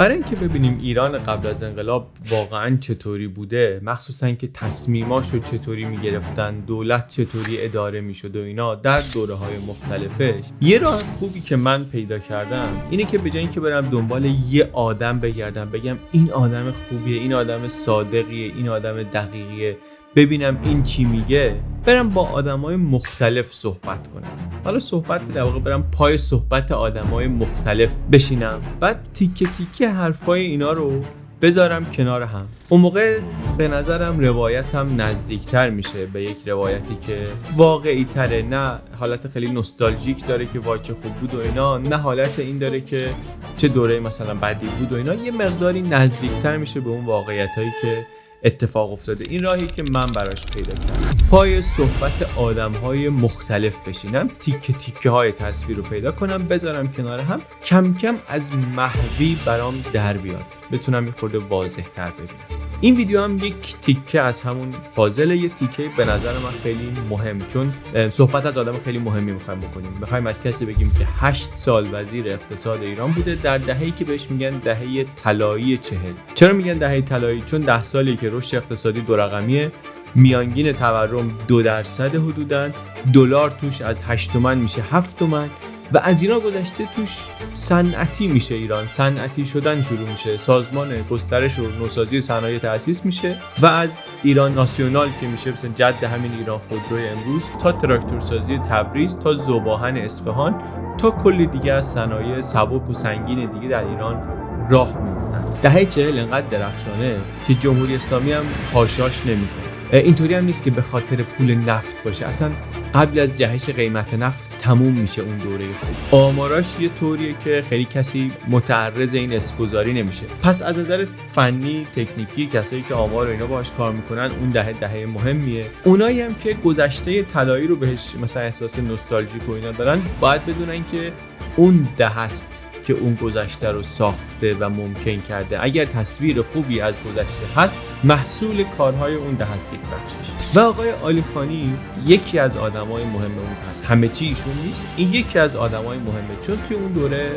برای اینکه ببینیم ایران قبل از انقلاب واقعا چطوری بوده، مخصوصا که تصمیماشو چطوری میگرفتن، دولت چطوری اداره میشد و اینا در دوره‌های مختلفش، یه راه خوبی که من پیدا کردم اینه که به جای اینکه برم دنبال یه آدم بگردم بگم این آدم خوبیه، این آدم صادقیه، این آدم دقیقیه، ببینم این چی میگه، برم با آدمای مختلف صحبت کنم. حالا صحبت در واقع برم پای صحبت آدمای مختلف بشینم، بعد تیکه تیکه حرفای اینا رو بذارم کنار هم. اون موقع به نظرم روایتم نزدیکتر میشه به یک روایتی که واقعی تره، نه حالت خیلی نوستالژیک داره که وای چه خوب بود و اینا، نه حالت این داره که چه دوره مثلا بعدی بود و اینا. یه مقداری نزدیکتر میشه به اون واقعیتایی که اتفاق افتاده. این راهی که من براش پیدا کردم، پای صحبت آدم‌های مختلف بشینم، تیکه تیکه های تصویر رو پیدا کنم، بذارم کنار هم، کم کم از محوی برام در بیاد، بتونم یه خورده واضح تر ببینم. این ویدیو هم یک تیکه از همون پازل، یه تیکه به نظر من خیلی مهم، چون صحبت از آدم خیلی مهمی می‌خوایم بکنیم. می‌خوایم از کسی بگیم که 8 سال وزیر اقتصاد ایران بوده در دهه‌ای که بهش میگن دهه طلایی 40. چرا میگن دهه طلایی؟ چون 10 سالی که رشد اقتصادی دو رقمیه، میانگین تورم 2% حدوداً، دلار توش از 8 تومن میشه 7 تومن و از اینا گذشته توش صنعتی میشه. ایران صنعتی شدن شروع میشه، سازمان گسترش و نوسازی صنایع تأسیس میشه و از ایران ناسیونال که میشه مثلا جد همین ایران خودروی امروز، تا تراکتورسازی تبریز، تا ذوب‌آهن اصفهان، تا کلی دیگه از صنایع سبک و سنگین دیگه در ایران راه میفتن. دهه 40 انقدر درخشانه که جمهوری اسلامی هم حاشاش نمیکنه. اینطوری هم نیست که به خاطر پول نفت باشه، اصلا قبل از جهش قیمت نفت تموم میشه اون دوره خوب. آماراش یه طوریه که خیلی کسی متعرض این اسم‌گذاری نمیشه. پس از نظر فنی تکنیکی کسایی که آمار و اینا باهاش کار میکنن، اون دهه مهمیه. اونایی هم که گذشته طلایی رو بهش مثلا احساس نوستالژیک و اینا دارن، باید بدونن که اون دهه است که اون گذشته رو ساخته و ممکن کرده. اگر تصویر خوبی از گذشته هست، محصول کارهای اون دهه است یک بخشش. و آقای عالیخانی یکی از آدمای مهم اون دهه است. همه چی ایشون نیست، این یکی از آدمای مهمه، چون توی اون دوره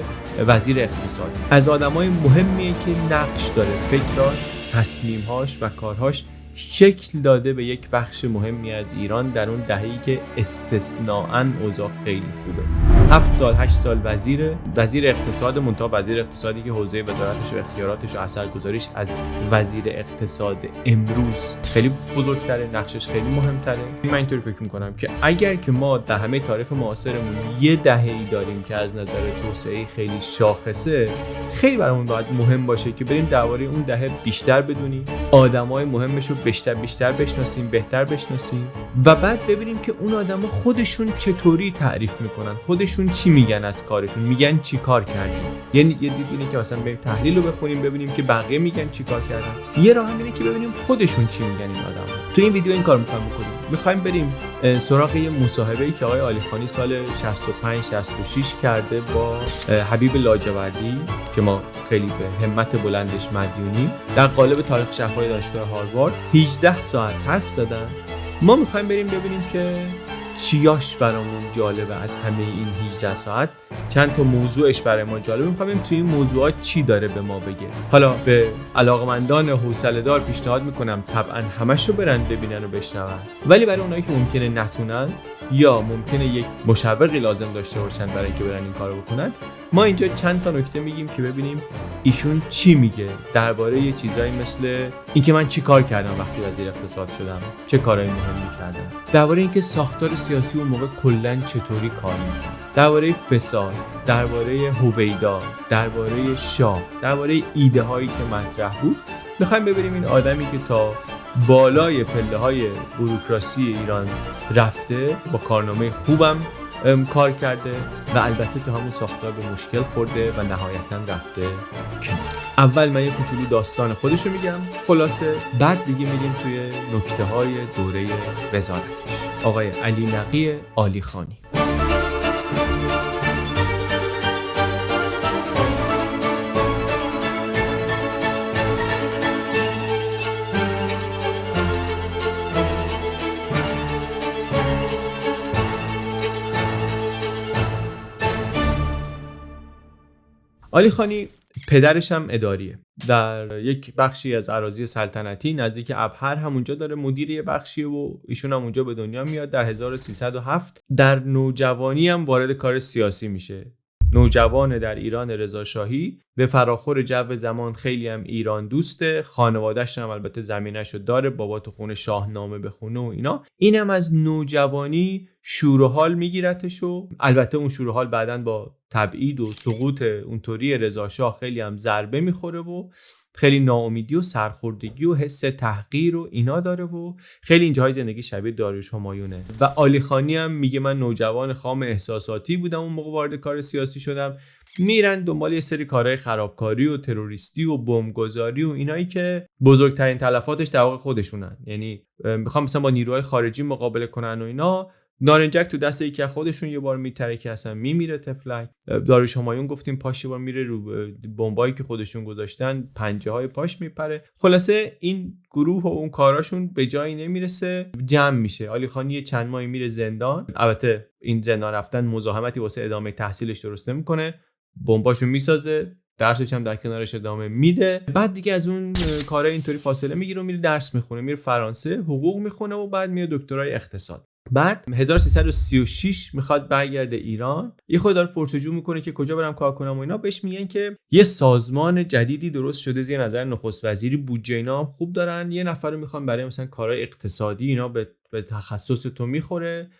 وزیر اقتصاد از آدمای مهمیه که نقش داره، فکراش، تصمیمهاش و کارهاش شکل داده به یک بخش مهمی از ایران در اون دهه‌ای که استثناءً اوضاع خیلی خوبه. 7 سال 8 سال وزیر اقتصاد، منتها وزیر اقتصادی که حوزه وزارتش و اختیاراتش و اثرگذاریش از وزیر اقتصاد امروز خیلی بزرگتره، نقشش خیلی مهمتره. من اینطوری فکر میکنم که اگر که ما در همه تاریخ معاصرمون یه دهه‌ای داریم که از نظر توسعه خیلی شاخصه، خیلی برامون باید مهم باشه که بریم درباره اون دهه بیشتر بدونیم، آدمای مهمش رو بیشتر بشناسیم، بهتر بشناسیم و بعد ببینیم که اون آدما خودشون چطوری تعریف میکنن، خودشون چی میگن از کارشون، میگن چی کار کردیم. یعنی یه دید اینه که مثلا بریم تحلیل رو بخونیم ببینیم که بقیه میگن چی کار کردن. یه راه هم اینه که ببینیم خودشون چی میگن این آدما. تو این ویدیو این کار میخوایم بکنیم. میخوایم بریم سراغ یه مصاحبه‌ای که آقای عالیخانی سال 65 66 کرده با حبیب لاجوردی که ما خیلی به همت بلندش مدیونیم، در قالب تاریخ شفاهی دانشگاه هاروارد 18 ساعت حرف زدن. ما میخوایم بریم ببینیم که چیاش برامون جالبه از همه این 18 ساعت، چند تا موضوعش برای ما جالبه، میخوایم ببینیم توی این موضوعات چی داره به ما بگه. حالا به علاقمندان حوصله‌دار پیشنهاد میکنم طبعا همشو برن ببینن و بشنون، ولی برای اونایی که ممکنه نتونن یا ممکنه یک مشوقی لازم داشته باشن برای اینکه برن این کارو بکنن، ما اینجا چند تا نکته میگیم که ببینیم ایشون چی میگه درباره یه چیزایی مثل اینکه من چی کار کردم وقتی وزیر اقتصاد شدم، چه کارهای مهمی کردم، درباره اینکه ساختار سیاسی اون موقع کلاً چطوری کار می‌کرد، درباره فساد، درباره هویدا، درباره شاه، درباره ایده هایی که مطرح بود. میخوایم ببینیم این آدمی که تا بالای پله‌های بوروکراسی ایران رفته، با کارنامه خوبم کار کرده و البته تو همون ساختار به مشکل خورده و نهایتاً رفته کنار. اول من یه کوچولو داستان خودشو میگم خلاصه، بعد دیگه میریم توی نکته‌های دوره وزارتش. آقای علی نقی عالیخانی. عالیخانی پدرش هم اداریه در یک بخشی از اراضی سلطنتی نزدیک ابهر، همونجا داره مدیر یه بخشیه و ایشون هم اونجا به دنیا میاد در 1307. در نوجوانی هم وارد کار سیاسی میشه. نوجوان در ایران رضاشاهی، به فراخور جو زمان خیلی هم ایران دوسته، خانواده‌اش هم البته زمینه‌شو داره، بابا تو خونه شاهنامه بخونه و اینا. اینم از نوجوانی شور و حال میگیرتش و البته اون شور و حال بعداً با تبعید و سقوط اونطوری رضاشاه خیلی هم ضربه میخوره و خیلی ناامیدی و سرخوردگی و حس تحقیر و اینا داره و خیلی اینجاهای زندگی شبیه داریوش همایونه. و علی خانی هم میگه من نوجوان خام احساساتی بودم اون موقع وارد کار سیاسی شدم. میرن دنبال یه سری کارهای خرابکاری و تروریستی و بمبگذاری و اینایی که بزرگترین تلفاتش در واقع خودشونن، یعنی میخوام مثلا با نیروهای خارجی مقابله کنن و اینا. نارنجک تو دست یکی از خودشون یه بار میتره که اصلا میمیره تفلک. داریوش همایون گفتیم پاش یه بار میره رو بمبایی که خودشون گذاشتن پنجه های پاش میپره. خلاصه این گروه و اون کاراشون به جایی نمیرسه، جمع میشه. علی خانی چند ماهی میره زندان. البته این زندان رفتن مزاحمتی واسه ادامه تحصیلش درست نمیکنه، بمباشو میسازه، درسش هم در کنارش ادامه میده. بعد دیگه از اون کارا اینطوری فاصله میگیره و میره درس میخونه، میره فرانسه حقوق میخونه و بعد میره دکترای اقتصاد. بعد 1336 میخواد برگرده ایران، یه خود داره پرسجو میکنه که کجا برم کار کنم و اینا. بهش میگن که یه سازمان جدیدی درست شده، زیر نظر نخست وزیری، بودجه اینا هم خوب دارن، یه نفر رو میخوان برای مثلا کارهای اقتصادی اینا به تخصص تو میخوره،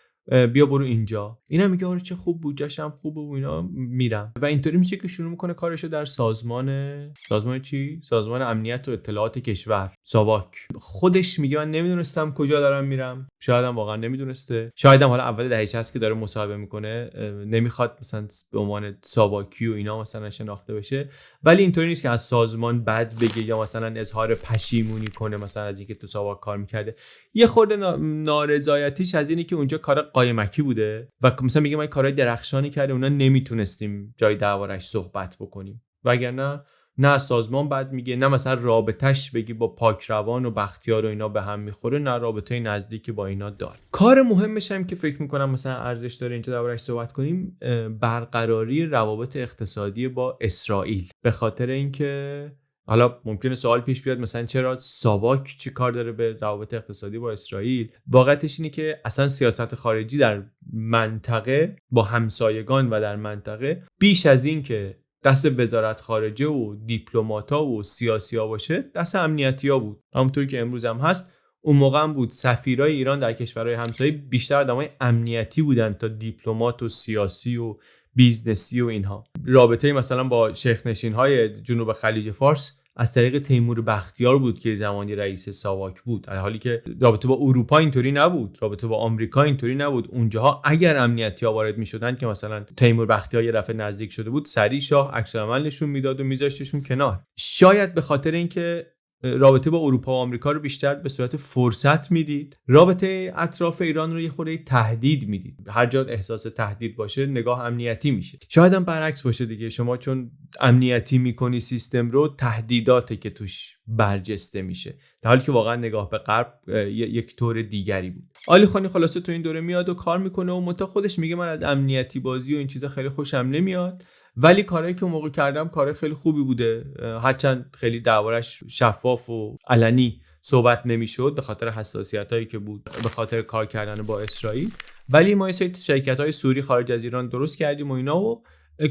بیا برو اینجا. اینا میگه آره چه خوب، بودجه‌ش هم خوبه و اینا، میرم. و اینطوری میشه که شروع میکنه کارشو در سازمان چی؟ سازمان امنیت و اطلاعات کشور، ساواک. خودش میگه من نمیدونستم کجا دارم میرم، شاید هم واقعا نمیدونسته، شاید هم حالا اول دهه 60 که داره مصاحبه میکنه نمیخواد مثلا به عنوان ساواکی و اینا مثلا شناخته بشه. ولی اینطوری نیست که از سازمان بد بگه یا مثلا اظهار پشیمونی کنه مثلا از اینکه تو ساواک کار میکرده. یه خورده نارضایتیش از اینه که اونجا کار قایمکی بوده و مثلا میگه ما کارهای درخشانی کردیم، اونا نمیتونستیم جای دربارش صحبت بکنیم. وگرنه نه از سازمان بد میگه، نه مثلا رابطش بگی با پاکروان و بختیار و اینا به هم میخوره، نه رابطه نزدیکی با اینا داره. کار مهمش هم که فکر میکنم مثلا ارزش داره اینجا دربارش صحبت کنیم، برقراری روابط اقتصادی با اسرائیل. به خاطر اینکه حالا ممکنه سوال پیش بیاد مثلا چرا ساواک چی کار داره به روابط اقتصادی با اسرائیل؟ واقعیتش اینه که اصلا سیاست خارجی در منطقه با همسایگان و در منطقه بیش از این که دست وزارت خارجه و دیپلمات‌ها و سیاسی‌ها باشه، دست امنیتی‌ها بود. همونطوری که امروز هم هست، اون موقع هم بود. سفیرای ایران در کشورهای همسایه بیشتر آدمای امنیتی بودن تا دیپلمات و سیاسی و بیزنسی و اینها. رابطه مثلا با شیخ نشین‌های جنوب خلیج فارس از طریق تیمور بختیار بود که زمانی رئیس ساواک بود، در حالی که رابطه با اروپا اینطوری نبود، رابطه با آمریکا اینطوری نبود. اونجاها اگر امنیتی‌ها وارد می‌شدن که مثلا تیمور بختیار یه دفعه نزدیک شده بود، سریع شاه عکس‌العمل نشون میداد و میذاشتشون کنار. شاید به خاطر اینکه رابطه با اروپا و آمریکا رو بیشتر به صورت فرصت میدید، رابطه اطراف ایران رو یه خورده تهدید میدید. هر جا احساس تهدید باشه نگاه امنیتی میشه. شاید هم برعکس باشه دیگه، شما چون امنیتی میکنی سیستم رو، تهدیداته که توش برجسته میشه، در حالی که واقعا نگاه به غرب یک طور دیگری بود. علی خانی خلاصه تو این دوره میاد و کار میکنه و متا خودش میگه من از امنیتی بازی و این چیزا خیلی خوشم نمیاد، ولی کارهایی که اون موقع کردم کارهای خیلی خوبی بوده، هرچند خیلی دربارش شفاف و علنی صحبت نمیشد به خاطر حساسیتایی که بود به خاطر کار کردن با اسرائیل. ولی ما یه سری شرکت‌های سوری خارج از ایران درست کردیم و اینا و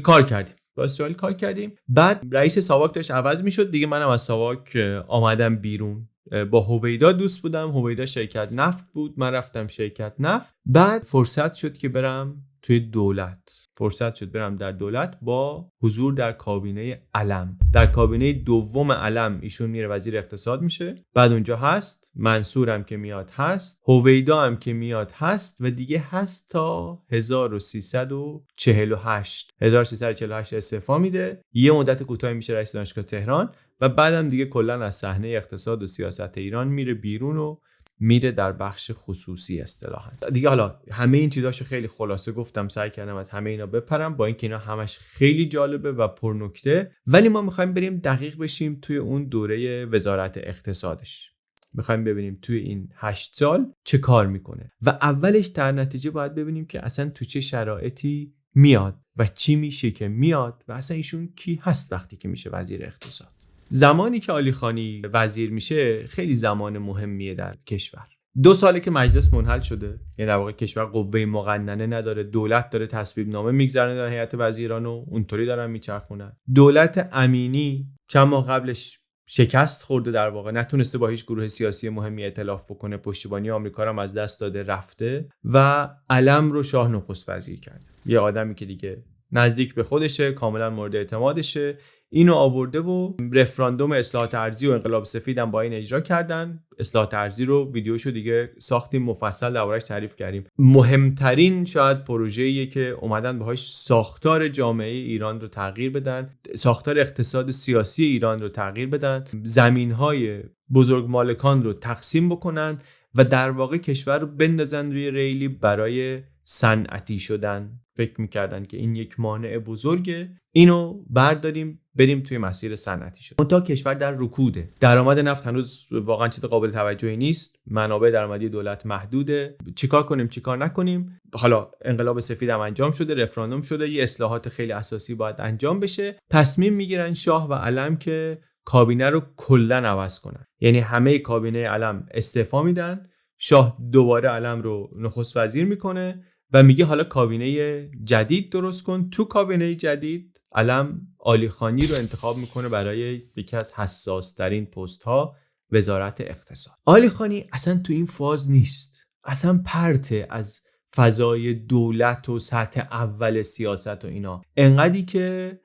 کار کردیم، با اسرائیل کار کردیم. بعد رئیس ساواک داشت عوض میشد دیگه، منم از ساواک آمدم بیرون. با هویدا دوست بودم، هویدا شرکت نفت بود، من رفتم شرکت نفت. بعد فرصت شد که برم توی دولت، فرصت شد برم در دولت با حضور در کابینه علم. در کابینه دوم علم ایشون میره وزیر اقتصاد میشه، بعد اونجا هست، منصورم که میاد هست، هویدا هم که میاد هست و دیگه هست تا 1348 استعفا میده، یه مدت کوتاهی میشه رئیس دانشگاه تهران و بعدم دیگه کلا از صحنه اقتصاد و سیاست ایران میره بیرون و میره در بخش خصوصی اصطلاحاً دیگه. حالا همه این چیزاشو خیلی خلاصه گفتم، سعی کردم از همه اینا بپرم، با اینکه اینا همش خیلی جالبه و پرنکته، ولی ما میخوایم بریم دقیق بشیم توی اون دوره وزارت اقتصادش. میخوایم ببینیم توی این 8 سال چه کار میکنه و اولش در نتیجه باید ببینیم که اصلا تو چه شرایطی میاد و چی میشه که میاد و اصلا ایشون کی هست وقتی که میشه وزیر اقتصاد. زمانی که علی خانی وزیر میشه خیلی زمان مهمیه در کشور. 2 ساله که مجلس منحل شده، یعنی در واقع کشور قوه مقننه نداره، دولت داره تصویب نامه میگذرونه در هیئت وزیران و اونطوری دارن میچرخونن. دولت امینی چند ماه قبلش شکست خورده، در واقع نتونسته با هیچ گروه سیاسی مهمی ائتلاف بکنه، پشتیبانی آمریکا رو هم از دست داده رفته و علم رو شاه نخست وزیر کرده. یه آدمی که دیگه نزدیک به خودشه، کاملا مورد اعتمادشه، اینو آورده و رفراندوم اصلاحات ارضی و انقلاب سفید هم با این اجرا کردن. اصلاحات ارضی رو ویدیوشو دیگه ساختیم، مفصل دربارش تعریف کردیم. مهمترین شاید پروژه‌ایه که اومدن باهاش ساختار جامعه ایران رو تغییر بدن، ساختار اقتصاد سیاسی ایران رو تغییر بدن، زمین‌های بزرگ مالکان رو تقسیم بکنن و در واقع کشور رو بندازن روی ریلی برای صنعتی شدن. فکر می‌کردن که این یک مانع بزرگه، اینو برداریم بریم توی مسیر صنعتی شد. اون تا کشور در رکوده، درآمد نفت هنوز واقعا چیز قابل توجهی نیست، منابع درآمدی دولت محدوده. چیکار کنیم چیکار نکنیم؟ حالا انقلاب سفید هم انجام شده، رفراندوم شده، یه اصلاحات خیلی اساسی باید انجام بشه. تصمیم میگیرن شاه و علم که کابینه رو کلا عوض کنن، یعنی همه کابینه علم استعفا میدن، شاه دوباره علم رو نخست وزیر میکنه و میگه حالا کابینه جدید درست کن. تو کابینه جدید علم علی خانی رو انتخاب میکنه برای یکی از حساس ترین پست ها، وزارت اقتصاد. علی خانی اصلا تو این فاز نیست، اصلا پرته از فضای دولت و سطح اول سیاست و اینا. انقدری که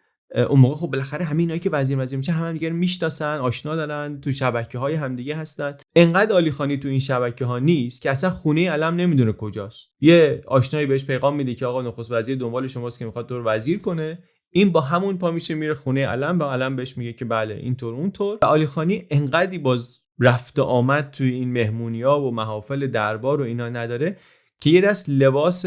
اون موقع خب بالاخره همین اینایی که وزیر میشه هم دیگه میشناسن، آشنا دارن، تو شبکه‌های همدیگه هستن. انقدر علی خانی تو این شبکه‌ها نیست که اصلا خونه علم نمیدونه کجاست. یه آشنایی بهش پیغام میده که آقا نخست وزیر دنبال شماست که میخواد تو رو وزیر کنه. این با همون پا میشه میره خونه علم و علم بهش میگه که بله اینطور اونطور. علی خانی انقدری باز رفت و آمد توی این مهمونی‌ها و محافل دربار و اینا نداره که یه دست لباس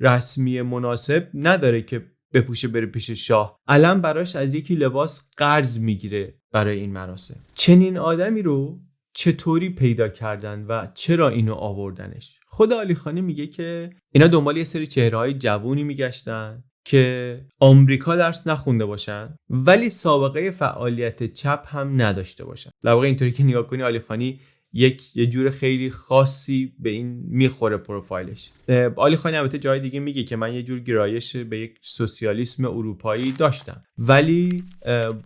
رسمی مناسب نداره که بپوشه بره پیش شاه. علم براش از یکی لباس قرض میگیره برای این مراسم. چنین آدمی رو چطوری پیدا کردن و چرا اینو آوردنش؟ خود علی خانی میگه که اینا دنبال یه سری چهره‌های جوونی میگشتن که آمریکا درس نخونده باشن ولی سابقه فعالیت چپ هم نداشته باشن. در واقع اینطوری که نگاه کنی علی خانی یه جور خیلی خاصی به این میخوره پروفایلش. علی خانی البته جای دیگه میگه که من یه جور گرایش به یک سوسیالیسم اروپایی داشتم ولی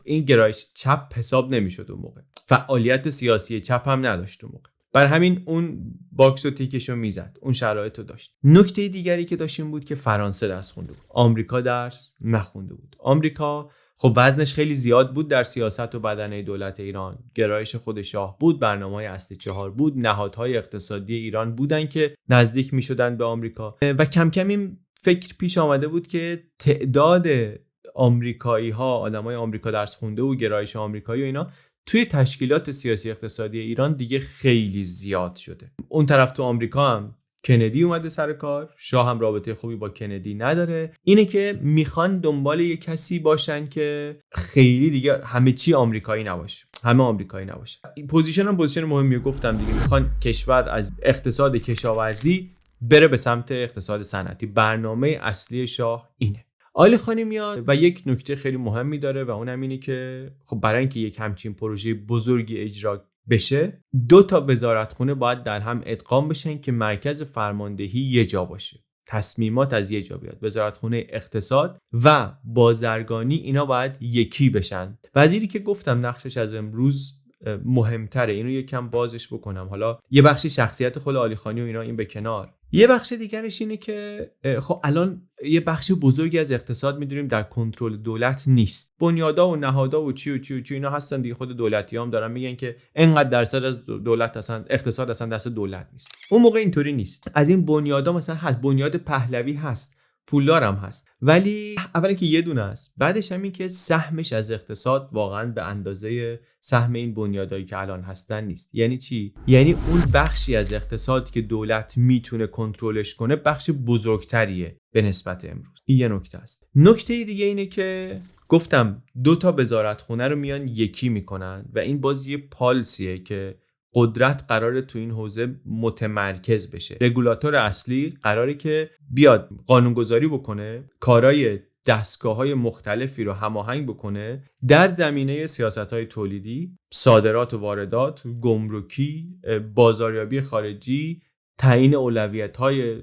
این گرایش چپ حساب نمیشد اون موقع. فعالیت سیاسی چپ هم نداشت اون موقع. بر همین اون باکس و تیکشو میزد، اون شرایطو داشت. نکته دیگری که داشتیم بود که فرانسه درس خونده بود، آمریکا درس نخونده بود. آمریکا خب وزنش خیلی زیاد بود در سیاست و بدنه دولت ایران. گرایش خود شاه بود، برنامه‌های اصلی 4 بود، نهادهای اقتصادی ایران بودن که نزدیک می‌شدن به آمریکا و کم کم این فکر پیش آمده بود که تعداد آمریکایی‌ها، آدمای آمریکا درس خونده و گرایش آمریکایی و اینا توی تشکیلات سیاسی اقتصادی ایران دیگه خیلی زیاد شده. اون طرف تو آمریکا هم کندی اومده سر کار، شاه هم رابطه خوبی با کندی نداره. اینه که میخوان دنبال یه کسی باشن که خیلی دیگه همه چی آمریکایی نباشه، همه آمریکایی نباشه. پوزیشن هم پوزیشن مهمیه، گفتم دیگه میخوان کشور از اقتصاد کشاورزی بره به سمت اقتصاد صنعتی. برنامه اصلی شاه اینه. علی خانی میاد و یک نکته خیلی مهمی داره و اونم اینه که خب برای اینکه یک همچین پروژه بزرگی اجرا بشه 2 تا وزارتخونه باید در هم ادغام بشن که مرکز فرماندهی یه جا باشه، تصمیمات از یه جا بیاد. وزارتخونه اقتصاد و بازرگانی اینا باید یکی بشن. وزیری که گفتم نقشش از امروز مهمتره، اینو یکم بازش بکنم. حالا یه بخشی شخصیت خود علی خانی و اینا این به کنار، یه بخش دیگرش اینه که خب الان یه بخش بزرگی از اقتصاد میدونیم در کنترل دولت نیست. بنیادا و نهادا و چی اینا هستن دیگه. خود دولتی‌ها هم دارن میگن که اینقدر درصد از دولت اصلا اقتصاد اصلا دست دولت نیست. اون موقع اینطوری نیست. از این بنیادا مثلا هست، بنیاد پهلوی هست، پولدار هم هست، ولی اولی که یه دونه است، بعدش هم این که سهمش از اقتصاد واقعا به اندازه سهم این بنیادایی که الان هستن نیست. یعنی چی؟ یعنی اون بخشی از اقتصاد که دولت میتونه کنترلش کنه بخش بزرگتریه به نسبت امروز. این یه نکته است. نکته دیگه اینه که گفتم 2 تا وزارتخونه رو میان یکی میکنن و این باز یه پالسیه که قدرت قراره تو این حوزه متمرکز بشه. رگولاتور اصلی قراره که بیاد قانونگذاری بکنه، کارهای دستگاه‌های مختلفی رو هماهنگ بکنه در زمینه سیاست‌های تولیدی، صادرات و واردات، گمرکی، بازاریابی خارجی، تعیین اولویت‌های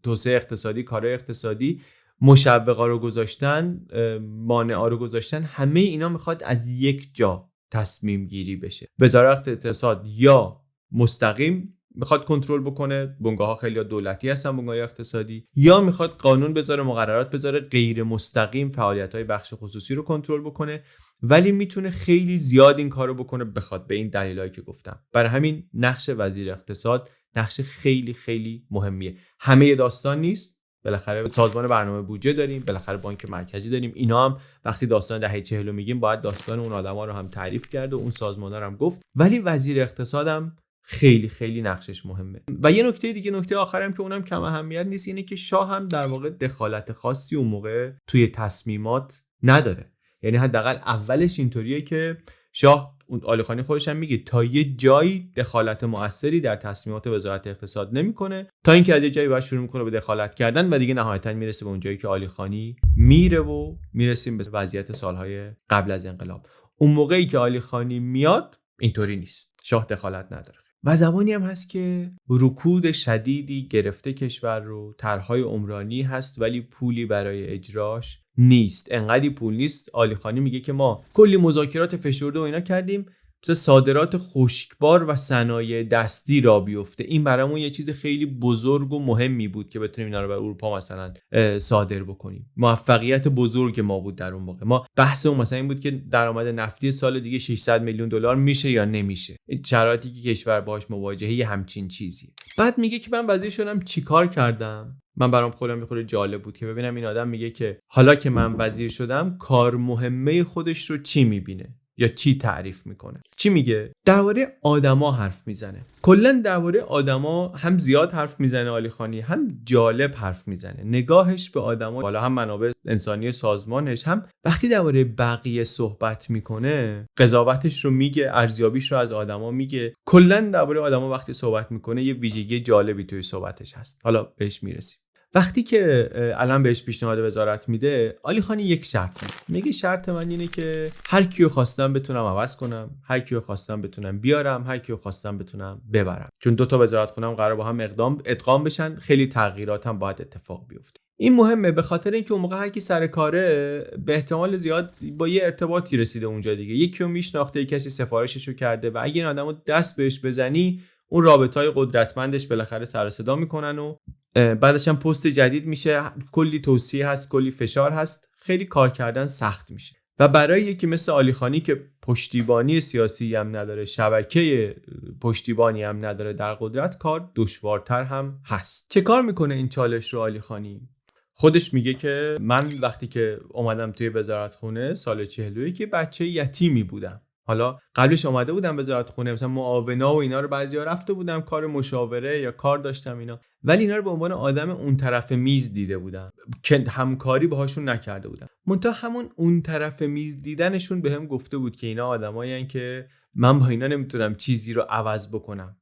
توسعه اقتصادی، کارهای اقتصادی، مشوقا رو گذاشتن، مانعا رو گذاشتن. همه اینا میخواد از یک جا تصمیم گیری بشه. وزارت اقتصاد یا مستقیم میخواد کنترل بکنه، بنگاه‌ها خیلی دولتی هستن، بنگاه‌های اقتصادی، یا میخواد قانون بذاره، مقررات بذاره، غیر مستقیم فعالیت‌های بخش خصوصی رو کنترل بکنه. ولی میتونه خیلی زیاد این کارو بکنه بخواد، به این دلایلی که گفتم. برای همین نقش وزیر اقتصاد نقش خیلی خیلی مهمیه. همه داستان نیست، بالاخره سازمان برنامه بودجه داریم، بالاخره بانک مرکزی داریم. اینا هم وقتی داستان دهه 40 رو میگیم باید داستان اون آدما رو هم تعریف کرد و اون سازمانا رو هم گفت. ولی وزیر اقتصادم خیلی خیلی نقشش مهمه. و یه نکته دیگه، نکته آخرم که اونم کم اهمیت نیست، اینه که شاه هم در واقع دخالت خاصی اون موقع توی تصمیمات نداره. یعنی حداقل اولش اینطوریه که شاه، عالیخانی خودش هم میگه، تا یه جایی دخالت مؤثری در تصمیمات وزارت اقتصاد نمیکنه، تا اینکه از یه جایی بعد شروع میکنه به دخالت کردن و دیگه نهایتا میرسه به اون جایی که عالیخانی میره و میرسیم به وضعیت سالهای قبل از انقلاب. اون موقعی که عالیخانی میاد اینطوری نیست، شاه دخالت نداره. و زمانی هم هست که رکود شدیدی گرفته کشور رو، طرح‌های عمرانی هست ولی پولی برای اجراش نیست. انقدی پول نیست، عالیخانی میگه که ما کلی مذاکرات فشرده و اینا کردیم، مثل صادرات خشکبار و صنایع دستی را بیفته. این برامون یه چیز خیلی بزرگ و مهمی بود که بتونیم اینا رو به اروپا مثلا صادر بکنیم. موفقیت بزرگ ما بود در اون موقع. ما بحثمون مثلا این بود که درآمد نفتی سال دیگه 600 میلیون دلار میشه یا نمیشه. شرایطی که کشور باهاش مواجهه یه همچین چیزی. بعد میگه که من وزیر شدم چیکار کردم؟ من برام خودم میخوره جالب بود که ببینم این آدم میگه که حالا که من وزیر شدم کار مهمه خودش رو چی میبینه یا چی تعریف میکنه. چی میگه؟ درباره آدما حرف میزنه. کلا درباره آدما هم زیاد حرف میزنه عالیخانی، هم جالب حرف میزنه. نگاهش به آدما، بالا هم منابع انسانی سازمانش، هم وقتی درباره بقیه صحبت میکنه قضاوتش رو میگه، ارزیابیش رو از آدما میگه. کلا درباره آدما وقتی صحبت میکنه یه ویژگی جالبی توی صحبتش هست. حالا بهش میرسیم. وقتی که الان بهش پیشنهاد وزارت میده، عالیخانی یک شرط میگه شرط من اینه که هر کیو خواستم بتونم عوض کنم، هر کیو خواستم بتونم بیارم، هر کیو خواستم بتونم ببرم. چون دو تا وزارت خونم قرار با هم ادغام بشن، خیلی تغییرات هم باید اتفاق بیفته. این مهمه به خاطر اینکه اون موقع هر کی سر کاره به احتمال زیاد با یه ارتباطی رسیده اونجا دیگه، یکی رو میشناخته، کسی سفارششو کرده و اگه این آدمو دست بهش بزنی اون رابطه‌های قدرتمندش بالاخره سر و صدا میکنن و بعدش هم پست جدید میشه، کلی توصیه هست، کلی فشار هست، خیلی کار کردن سخت میشه. و برای یکی مثل عالیخانی که پشتیبانی سیاسی هم نداره، شبکه پشتیبانی هم نداره در قدرت، کار دشوارتر هم هست. چه کار میکنه این چالش رو عالیخانی؟ خودش میگه که من وقتی که اومدم توی وزارت خونه سال 42 که بچه یتیمی بودم. حالا قبلش اومده بودم وزارت خونه، مثلا معاونا و اینا رو بعضیا رفته بودم کار مشاوره یا کار داشتم اینا، ولی اینا رو به عنوان آدم اون طرف میز دیده بودم که همکاری باهاشون نکرده بودم. منتها همون اون طرف میز دیدنشون بهم گفته بود که اینا آدمایین که من با اینا نمیتونم چیزی رو عوض بکنم.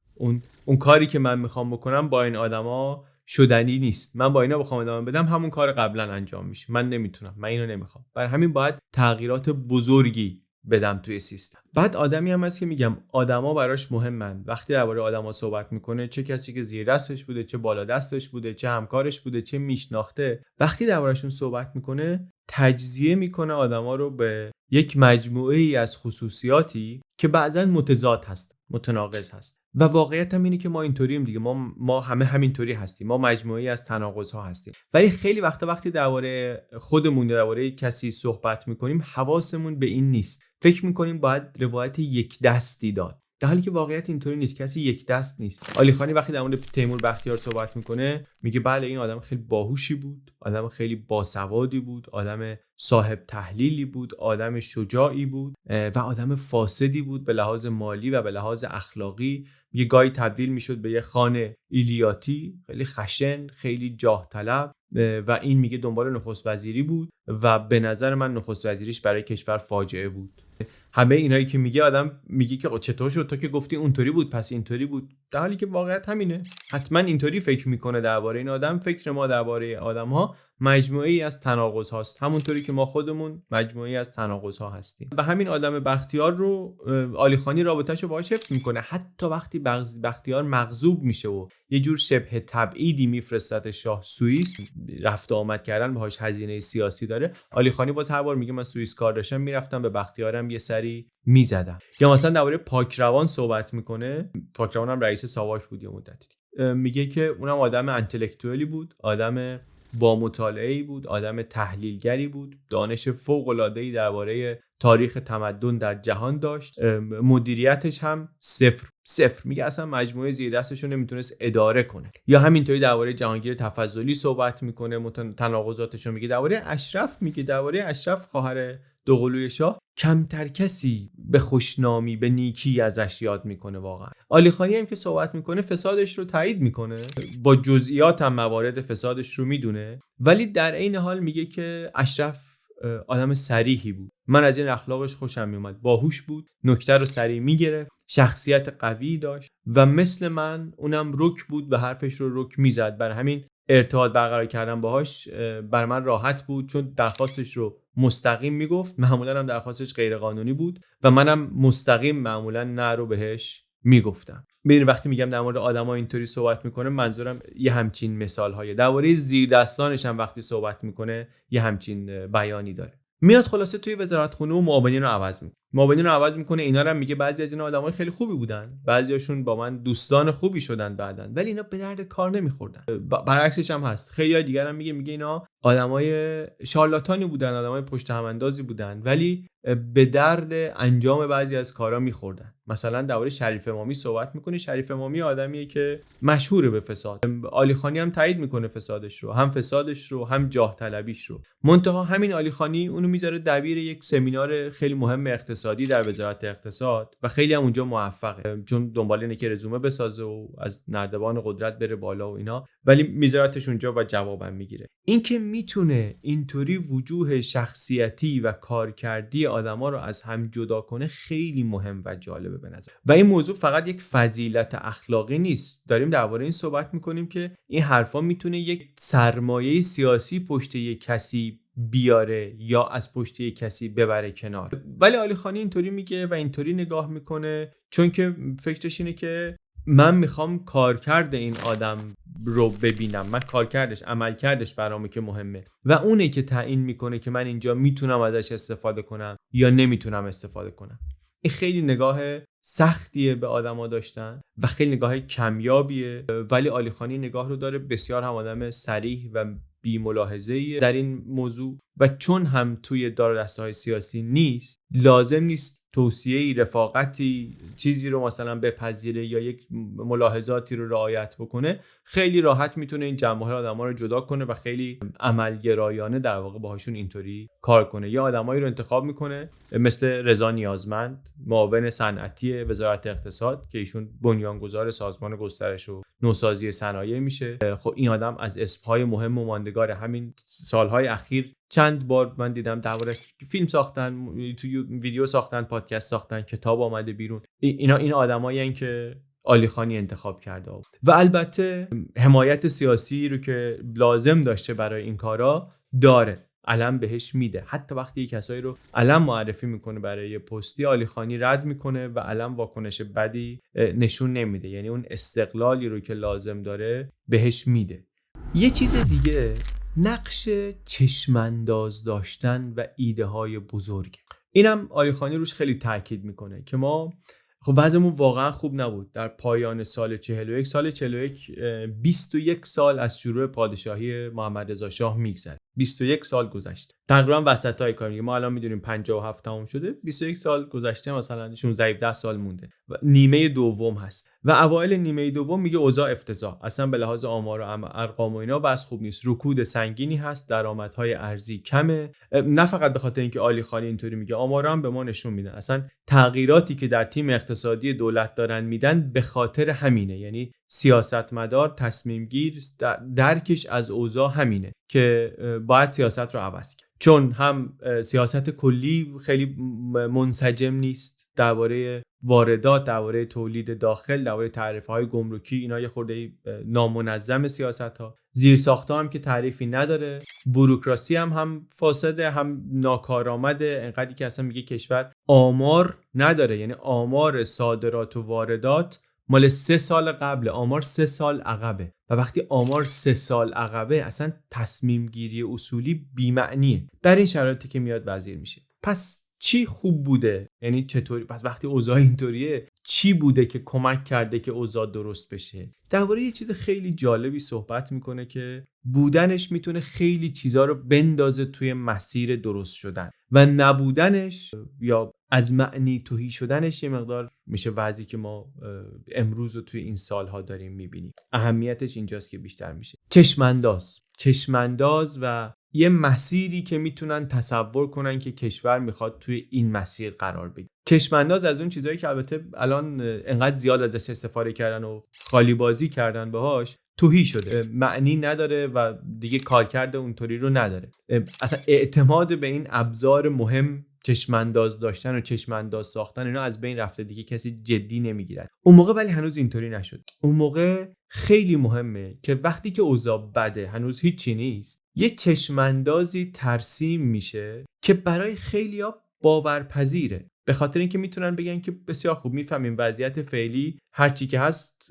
اون کاری که من میخوام بکنم با این آدما شدنی نیست. من با اینا بخوام ادامه بدم همون کار قبلا انجام میشه. من نمیتونم، من اینو نمیخوام. برای همین باید تغییرات بزرگی بدم توی سیستم. بعد آدمی هم هست که میگم آدما براش مهمن. وقتی درباره آدما صحبت میکنه، چه کسی که زیر دستش بوده، چه بالا دستش بوده، چه همکارش بوده، چه میشناخته، وقتی دربارهشون صحبت میکنه تجزیه میکنه آدما رو به یک مجموعه ای از خصوصیاتی که بعضا متضاد هست، متناقض هست. و واقعیت هم اینه که ما اینطوریم دیگه، ما همه همینطوری هستیم، ما مجموعه‌ای از تناقض‌ها هستیم. ولی خیلی وقتا وقتی درباره خودمون یا درباره کسی صحبت میکنیم حواسمون به این نیست، فکر میکنیم باید روایت یک دستی داد، در حالی که واقعیت اینطوری نیست. کسی یک دست نیست. عالیخانی وقتی در مورد تیمور بختیار صحبت میکنه میگه بله این آدم خیلی باهوشی بود، آدم خیلی باسوادی بود، آدم صاحب تحلیلی بود، آدم شجاعی بود و آدم فاسدی بود به لحاظ مالی و به لحاظ اخلاقی. یه گاهی تبدیل میشد به یه خان ایلیاتی، خیلی خشن، خیلی جاه طلب و این میگه دنبال نخست وزیری بود و به نظر من نخست وزیریش برای کشور فاجعه بود. همه اینایی که میگه آدم میگه که چطور شد تو که گفتی اونطوری بود پس اینطوری بود، در حالی که واقعیت همینه. حتما اینطوری فکر میکنه درباره این آدم. فکر ما درباره آدم‌ها مجموعه‌ای از تناقض هاست، همونطوری که ما خودمون مجموعه‌ای از تناقض ها هستیم. و همین آدم بختیار رو علیخانی رابطه‌شو باهاش حفظ میکنه، حتی وقتی بختیار مغضوب میشه و یه جور شبه تبعیدی میفرستت شاه سوئیس، رفت و آمد کردن باهاش هزینه سیاسی داره، علیخانی باز هر بار میگه من سوئیس کار داشتم میرفتم به بختیارم یه سری میزدم. یا مثلا درباره پاکروان صحبت میکنه. پاکروان هم رئیس ساواک بود یه مدتی. میگه که اونم آدم انتلکتوالی بود، آدم با مطالعه‌ای بود، آدم تحلیلگری بود، دانش فوق‌العاده‌ای درباره تاریخ تمدن در جهان داشت، مدیریتش هم صفر. میگه اصلا مجموعه زیر دستش رو نمیتونست اداره کنه. یا همینطوری درباره جهانگیر تفضلی صحبت میکنه، تناقضاتش رو میگه. درباره اشرف خواهر دوقلوی شاه کمتر کسی به خوشنامی به نیکی ازش یاد میکنه. واقعا علیخانی هم که صحبت میکنه فسادش رو تایید میکنه، با جزئیات هم موارد فسادش رو میدونه، ولی در عین حال میگه که اشرف آدم صریحی بود، من از این اخلاقش خوشم میومد، باهوش بود، نکته رو صریح میگرفت، شخصیت قوی داشت و مثل من اونم رک بود و حرفش رو رک میزد. برای همین ارتباط برقرار کردن باهاش بر من راحت بود، چون درخواستش رو مستقیم میگفت، معمولا هم درخواستش غیر قانونی بود و منم مستقیم معمولا نه رو بهش میگفتم. ببین وقتی میگم در مورد آدما اینطوری صحبت میکنه، منظورم یه همچین مثال های. درباره زیر دستانش هم وقتی صحبت میکنه یه همچین بیانی داره. میاد خلاصه توی وزارتخونه و معاونین رو عوض میکنه. اینا رو هم میگه بعضی از اینا آدمای خیلی خوبی بودن، بعضیاشون با من دوستان خوبی شدن بعدن، ولی اینا به درد کار نمیخوردن. برعکسش هم هست، خیلی دیگر هم میگه اینا آدمای شارلاتانی بودن، آدمای پشت هم اندازی بودن، ولی به درد انجام بعضی از کارا میخوردن. مثلا درباره شریف امامی صحبت میکنه. شریف امامی آدمیه که مشهوره به فساد. علیخانی هم تایید میکنه فسادش رو، هم جاه طلبیش رو. منتها همین علیخانی اونو میذاره دبیر یک سمینار خیلی مهم اقتصادی در وزارت اقتصاد و خیلی هم اونجا موفقه، چون دنبال اینه که رزومه بسازه و از نردبان قدرت بره بالا و اینا، ولی میذارتش اونجا و جوابم میگیره. این که میتونه اینطوری وجوه شخصیتی و کارکردی آدما رو از هم جدا کنه خیلی مهم و جالبه به نظر. و این موضوع فقط یک فضیلت اخلاقی نیست، داریم درباره این صحبت میکنیم که این حرفا میتونه یک سرمایه سیاسی پشت یک کسی بیاره یا از پشت یک کسی ببره کنار. ولی علیخانی اینطوری میگه و اینطوری نگاه میکنه چون که فکرش اینه که من میخوام کارکرد این آدم رو ببینم، من کارکردش، عملکردش برامه که مهمه و اونه که تعیین میکنه که من اینجا میتونم ازش استفاده کنم یا نمیتونم استفاده کنم. این خیلی نگاه سختیه به آدما داشتن و خیلی نگاه کمیابیه، ولی علیخانی نگاه رو داره بسیار هم آدم صریح و بی ملاحظه‌ای در این موضوع و چون هم توی دارودسته‌های سیاسی نیست، لازم نیست توصیه‌ای، رفاقتی، چیزی رو مثلا بپذیره یا یک ملاحظاتی رو رعایت بکنه. خیلی راحت میتونه این جمع آدم‌ها رو جدا کنه و خیلی عملگرایانه در واقع باهاشون اینطوری کار کنه. یا آدمایی رو انتخاب میکنه مثل رضا نیازمند، معاون صنعتی وزارت اقتصاد که ایشون بنیانگذار سازمان گسترش و نوسازی صنایع میشه. خب این آدم از اسم‌های مهم و ماندگار همین سالهای اخیر چند بار من دیدم دربارش فیلم ساختن، تو ویدیو ساختن، پادکست ساختن، کتاب آمده بیرون. این آدمایی هستن که علیخانی انتخاب کرده و البته حمایت سیاسی رو که لازم داشته برای این کارا داره، علم بهش میده. حتی وقتی یک کسایی رو علم معرفی میکنه برای پستی، علیخانی رد میکنه و علم واکنش بدی نشون نمیده، یعنی اون استقلالی رو که لازم داره بهش میده. یه چیز دیگه نقش چشمانداز داشتن و ایده های بزرگ. اینم علیخانی روش خیلی تاکید میکنه که ما خب وضعمون واقعا خوب نبود. در پایان سال 41 21 سال از شروع پادشاهی محمد رضا شاه میگذره. 21 سال گذشته، تقریبا وسطای کار میگه. ما الان میدونیم 57 تموم شده، 21 سال گذشته، مثلا 16 سال مونده و نیمه دوم هست و اوایل نیمه دوم میگه اوضاع افتضاح، اصلا به لحاظ آمار و ارقام و اینا بس خوب نیست، رکود سنگینی هست، درآمدهای ارزی کمه. نه فقط به خاطر اینکه علیخانی اینطوری میگه، آمارا هم به ما نشون میدن اصلا تغییراتی که در تیم اقتصادی دولت دارن میدن به خاطر همینه. یعنی سیاستمدار، تصمیم گیر، درکش از اوضاع همینه که باید سیاست رو عوض کرد. چون هم سیاست کلی خیلی منسجم نیست درباره واردات، درباره تولید داخل، درباره تعرفه‌های گمرکی، اینا یه خورده نامنظم سیاست‌ها. زیرساخت‌ها هم که تعریفی نداره، بوروکراسی هم فاسده، هم ناکارآمده، انقدری که اصلا میگه کشور آمار نداره، یعنی آمار صادرات و واردات مال 3 سال قبل، آمار 3 سال عقبه و وقتی آمار 3 سال عقبه اصلا تصمیم گیری اصولی بی‌معنیه. در این شرایطی که میاد وزیر میشه، پس چی خوب بوده؟ یعنی چطوری؟ پس وقتی اوضاع اینطوریه چی بوده که کمک کرده که اوضاع درست بشه؟ درباره یه چیز خیلی جالبی صحبت میکنه که بودنش میتونه خیلی چیزا رو بندازه توی مسیر درست شدن و نبودنش یا از معنی تهی شدنش یه مقدار میشه وضعی که ما امروز رو توی این سالها داریم میبینیم. اهمیتش اینجاست که بیشتر میشه. چشمانداز و یه مسیری که میتونن تصور کنن که کشور میخواد توی این مسیر قرار بگیره. چشمانداز از اون چیزایی که البته الان انقدر زیاد ازش استفاده کردن و خالی بازی کردن باهاش، تهی شده، معنی نداره و دیگه کارکرد اونطوری رو نداره. اصلا اعتماد به این ابزار مهم، چشمانداز داشتن و چشمانداز ساختن، اینا از بین رفته، دیگه کسی جدی نمیگیره. اون موقع ولی هنوز اینطوری نشد. اون موقع خیلی مهمه که وقتی که اوضاع بده، هنوز هیچی نیست، یه چشماندازی ترسیم میشه که برای خیلیا باورپذیره، به خاطر اینکه میتونن بگن که بسیار خوب، میفهمیم وضعیت فعلی هر چی که هست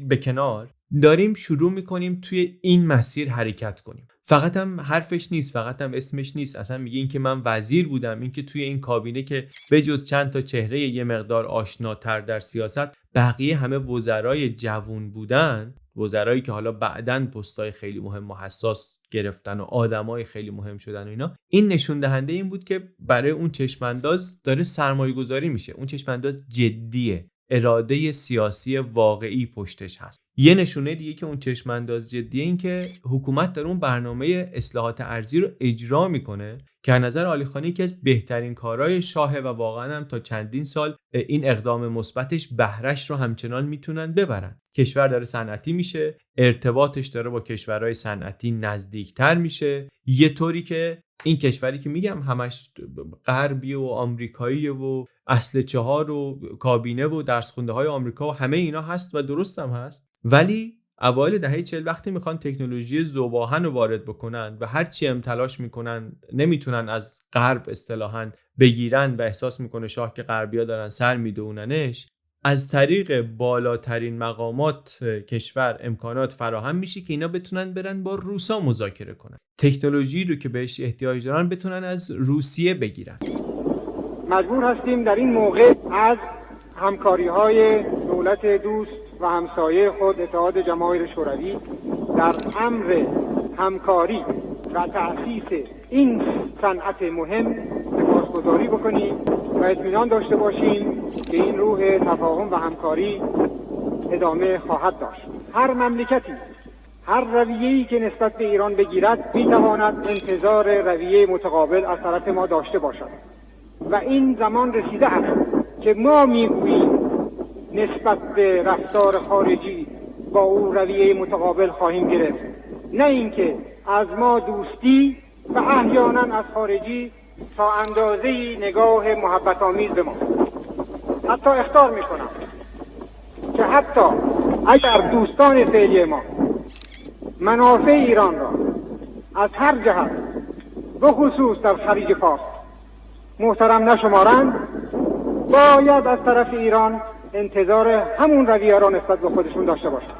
به کنار، داریم شروع میکنیم توی این مسیر حرکت کنیم. فقط هم حرفش نیست، فقط هم اسمش نیست، اصلا میگه این که من وزیر بودم، این که توی این کابینه که بجز چند تا چهره یه مقدار آشناتر در سیاست، بقیه همه وزرای جوون بودن، وزرایی که حالا بعداً پستای خیلی مهم و حساس گرفتن و آدمای خیلی مهم شدن و اینا، این نشون دهنده این بود که برای اون چشمانداز داره سرمایه گذاری میشه. اون چشمانداز جدیه، اراده سیاسی واقعی پشتش هست. یه نشونه دیگه که اون چشمانداز جدیه این که حکومت داره اون برنامه اصلاحات ارضی رو اجرا میکنه که از نظر علی خانی یکی از بهترین کارهای شاهه و واقعا هم تا چندین سال این اقدام مثبتش بهرهش رو همچنان میتونن ببرن. کشور داره صنعتی میشه، ارتباطش داره با کشورهای صنعتی نزدیکتر میشه، یه طوری که این کشوری که میگم همش غربی و آمریکایی و اصل چهار و کابینه و درس خونده های آمریکا و همه اینا هست و درست هم هست، ولی اوایل دهه 40 وقتی میخوان تکنولوژی ذوب‌آهن رو وارد بکنن و هر چی هم تلاش میکنن نمیتونن از غرب اصطلاحاً بگیرن و احساس میکنه شاه که غربی‌ها دارن سر میدوننش، از طریق بالاترین مقامات کشور امکانات فراهم میشه که اینا بتونن برن با روسا مذاکره کنن، تکنولوژی رو که بهش احتیاج دارن بتونن از روسیه بگیرن. مجبور هستیم در این موقع از همکاری‌های دولت دوست و همسایه خود اتحاد جماهیر شوروی در امر همکاری و تأسیس این صنعت مهم سپاسگزاری بکنیم و اطمینان داشته باشیم که این روح تفاهم و همکاری ادامه خواهد داشت. هر مملکتی هر رویه‌ای که نسبت به ایران بگیرد می‌تواند انتظار رویه متقابل از طرف ما داشته باشد و این زمان رسیده است که ما میگوییم نسبت به رفتار خارجی با او رویه متقابل خواهیم گرفت، نه اینکه از ما دوستی و احیانا از خارجی تا اندازه‌ای نگاه محبت آمیز به ما. حتی اخطار می‌کنم که حتی اگر دوستان فعلی ما منافع ایران را از هر جهت به خصوص در خلیج فارس محترم نشمارند، باید از طرف ایران انتظار همون رویه را نسبت به خودشون داشته باشند.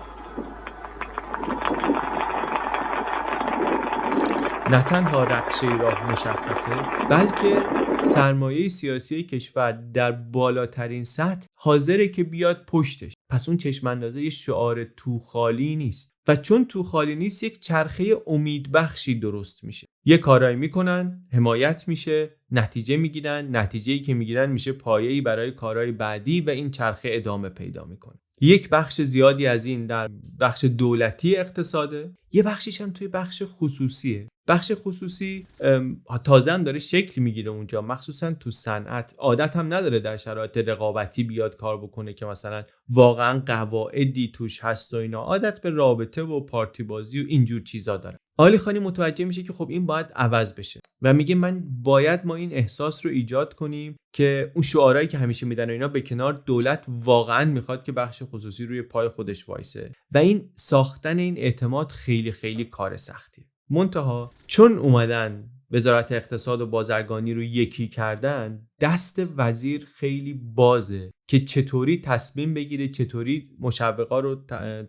نه تنها رقشه راه مشخصه، بلکه سرمایه سیاسی کشور در بالاترین سطح حاضره که بیاد پشتش. پس اون چشماندازه یه شعار تو خالی نیست و چون تو خالی نیست یک چرخه امیدبخشی درست میشه. یه کارایی میکنن، حمایت میشه، نتیجه میگیرن، نتیجه‌ای که میگیرن میشه پایه‌ای برای کارهای بعدی و این چرخه ادامه پیدا میکنه. یک بخش زیادی از این در بخش دولتی اقتصاده، یه بخشش هم توی بخش خصوصیه. بخش خصوصی تازه هم داره شکل میگیره اونجا، مخصوصا تو صنعت. عادت هم نداره در شرایط رقابتی بیاد کار بکنه که مثلا واقعا قواعدی توش هست و اینا. عادت به رابطه و پارتی بازی و اینجور چیزا داره. عالی خانی متوجه میشه که خب این باید عوض بشه و میگه ما این احساس رو ایجاد کنیم که اون شعارهایی که همیشه میدن و اینا به کنار، دولت واقعا میخواد که بخش خصوصی روی پای خودش وایسه و این ساختن این اعتماد خیلی خیلی کار سختیه. منتها چون اومدن وزارت اقتصاد و بازرگانی رو یکی کردن، دست وزیر خیلی بازه که چطوری تصمیم بگیره، چطوری مشوقا رو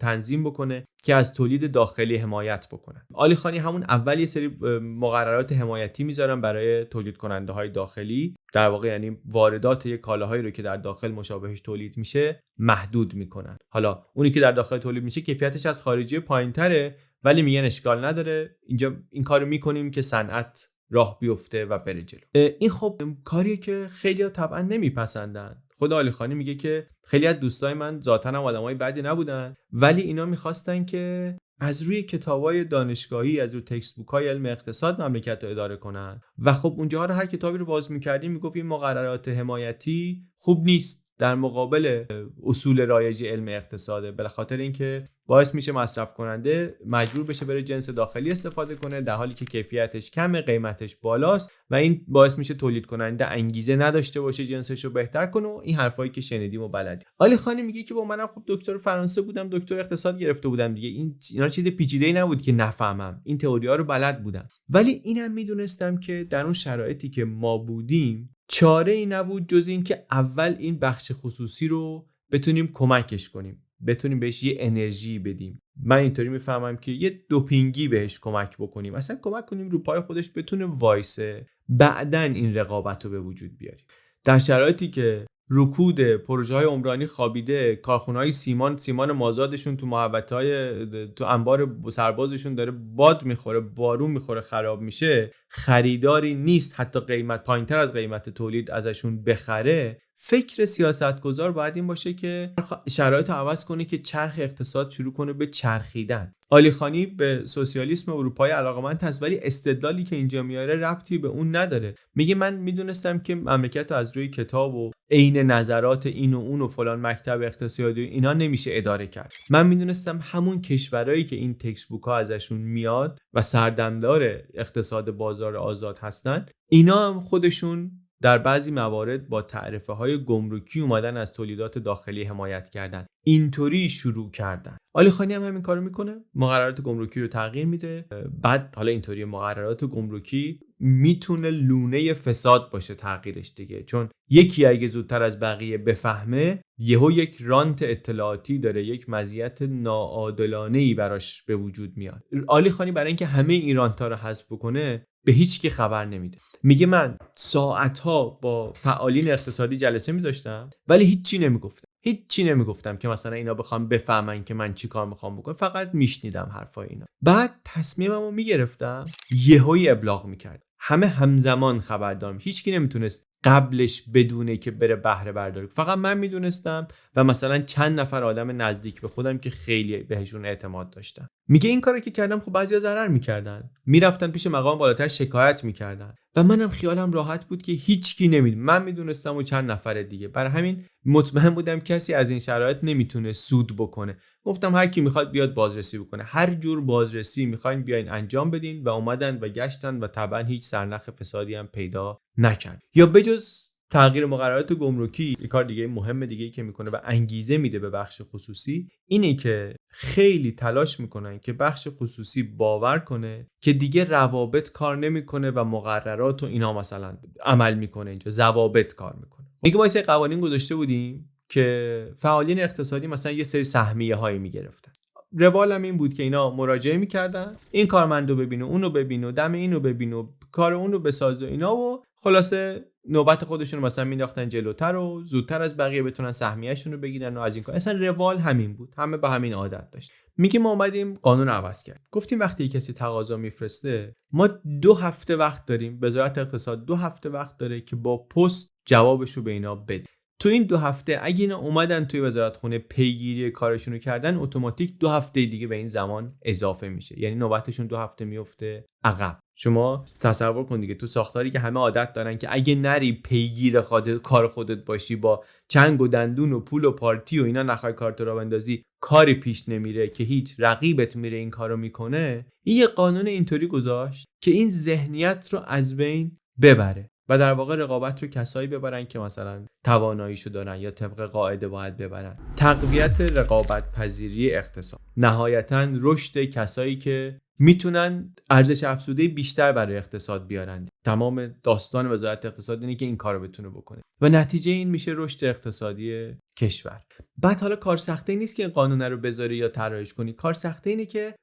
تنظیم بکنه که از تولید داخلی حمایت بکنن. عالی خانی همون اول یه سری مقررات حمایتی میذارن برای تولید کننده های داخلی، در واقع یعنی واردات یک کالاهایی رو که در داخل مشابهش تولید میشه محدود میکنن. حالا اونی که در داخل تولید میشه کیفیتش از خارجی پایینتره، ولی میگن اشکال نداره، اینجا این کارو میکنیم که صنعت راه بیفته و بره جلو. این خب کاریه که خیلی‌ها طبعا نمیپسندن. خود عالی خانی میگه که خیلی از دوستای من ذاتاً هم آدمای بدی نبودن، ولی اینا میخواستن که از روی کتابای دانشگاهی، از روی تکست بوک‌های علم اقتصاد مملکت رو اداره کنن و خب اونجاها رو هر کتابی رو باز می‌کردیم میگفت این مقررات حمایتی خوب نیست در مقابل اصول رایج علم اقتصاده، به خاطر اینکه باعث میشه مصرف کننده مجبور بشه بره جنس داخلی استفاده کنه در حالی که کیفیتش کمه، قیمتش بالاست و این باعث میشه تولید کننده انگیزه نداشته باشه جنسش رو بهتر کنه و این حرفایی که شنیدیم و بلدی. عالی خانی میگه که با منم خب دکتر فرانسه بودم، دکتر اقتصاد گرفته بودم دیگه، اینا چیز پیچیده‌ای نبود که نفهمم، این تئوری‌ها رو بلد بودم، ولی اینم میدونستم که در اون شرایطی که ما بودیم چاره ای نبود جز این که اول این بخش خصوصی رو بتونیم کمکش کنیم، بتونیم بهش یه انرژی بدیم. من اینطوری میفهمم که یه دوپینگی بهش کمک بکنیم، اصلا کمک کنیم رو پای خودش بتونه وایسه، بعدن این رقابت رو به وجود بیاریم. در شرایطی که رکود پروژه‌های عمرانی خوابیده، کارخونه‌های سیمان مازادشون تو محوطه‌های تو انبار سربازشون داره باد میخوره، بارون میخوره، خراب میشه، خریداری نیست حتی قیمت پایینتر از قیمت تولید ازشون بخره، فکر سیاستگزار باید این باشه که شرایط رو عوض کنه که چرخ اقتصاد شروع کنه به چرخیدن. عالی خانی به سوسیالیسم اروپایی علاقه‌مند هست، ولی استدلالی که اینجا میاره ربطی به اون نداره. میگه من میدونستم که مملکت از روی کتاب و عین نظرات این و اون و فلان مکتب اقتصادی اینا نمیشه اداره کرد. من میدونستم همون کشورایی که این تکست بوک ها ازشون میاد و سردمدار اقتصاد بازار آزاد هستن، اینا هم خودشون در بعضی موارد با تعرفه های گمرکی اومدن از تولیدات داخلی حمایت کردن، اینطوری شروع کردن. عالی خانی هم همین کارو میکنه، مقررات گمرکی رو تغییر میده. بعد حالا اینطوری مقررات گمرکی میتونه لونه فساد باشه تغییرش دیگه، چون یکی اگه زودتر از بقیه بفهمه یهو یک رانت اطلاعاتی داره، یک مزیت ناعادلانه‌ای براش به وجود میاد. عالی خانی برای اینکه همه این رانت‌ها رو حذف بکنه به هیچ کی خبر نمیده. میگه من ساعتها با فعالین اقتصادی جلسه میذاشتم ولی هیچی نمیگفتم که مثلا اینا بخوام بفهمن که من چی کار میخوام بکنم، فقط میشنیدم حرفای اینا. بعد تصمیممو میگرفتم، یهویی ابلاغ میکرد، همه همزمان خبردار، هیچکی نمیتونست قبلش بدونه که بره بهره برداری، فقط من میدونستم و مثلا چند نفر آدم نزدیک به خودم که خیلی بهشون اعتماد داشتم. میگه این کارو که کردم خب بعضیا ضرر میکردن، میرفتن پیش مقام بالاتر شکایت میکردن و منم خیالم راحت بود که هیچکی نمیدونه، من میدونستم و چند نفر دیگه. برای همین مطمئن بودم کسی از این شرایط نمیتونه سود بکنه. گفتم هر کی میخواد بیاد بازرسی بکنه، هر جور بازرسی میخواین بیاین انجام بدین، و اومدن و گشتن و طبعا هیچ سرنخ فسادی هم پیدا نکرد. یا بجز تغییر مقررات گمرکی، یک کار دیگه مهم دیگه که میکنه و انگیزه میده به بخش خصوصی، اینه که خیلی تلاش میکنن که بخش خصوصی باور کنه که دیگه روابط کار نمیکنه و مقررات و اینا مثلا عمل میکنه، اینجا ضوابط کار میکنه. میگه ما یه قوانین گذاشته بودیم که فعالین اقتصادی مثلا یه سری سهمیه هایی میگرفتن. روال هم این بود که اینا مراجعه میکردن، این کارمندو ببینو، اونو ببینو، دم اینو ببینو، کار اونو بسازه اینا، و خلاصه نوبت خودشون رو مثلا مینداختن جلوتر و زودتر از بقیه بتونن سهمیه‌شون رو بگیرن و از این کار. اصلا روال همین بود، همه به همین عادت داشت. میگه ما اومدیم قانون عوض کرد، گفتیم وقتی کسی تقاضا میفرسته ما 2 هفته وقت داریم، وزارت اقتصاد 2 هفته وقت داره که با پست جوابش رو به اینا بده. تو این 2 هفته اگه اینا اومدن توی وزارتخونه پیگیری کارشونو کردن، اتوماتیک 2 هفته دیگه به این زمان اضافه میشه، یعنی نوبتشون 2 هفته میفته عقب. شما تصور کن دیگه، تو ساختاری که همه عادت دارن که اگه نری پیگیر کار خودت باشی، با چنگ و دندون و پول و پارتی و اینا نخوای کارت رو بندازی، کاری پیش نمیره که هیچ رقیبت میره این کارو میکنه. این یه قانون اینطوری گذاشت که این ذهنیت رو از بین ببره و در واقع رقابت رو کسایی ببرن که مثلا تواناییشو دارن یا طبق قاعده باید ببرن. تقویت رقابت پذیری اقتصاد، نهایتاً رشد کسایی که میتونن ارزش افزوده بیشتر برای اقتصاد بیارن. تمام داستان وزارت اقتصاد اینه که این کارو بتونه بکنه و نتیجه این میشه رشد اقتصادی کشور. بعد حالا کار سخته نیست که این قانون رو بذاری یا طراحش کنی، کار سخته اینه که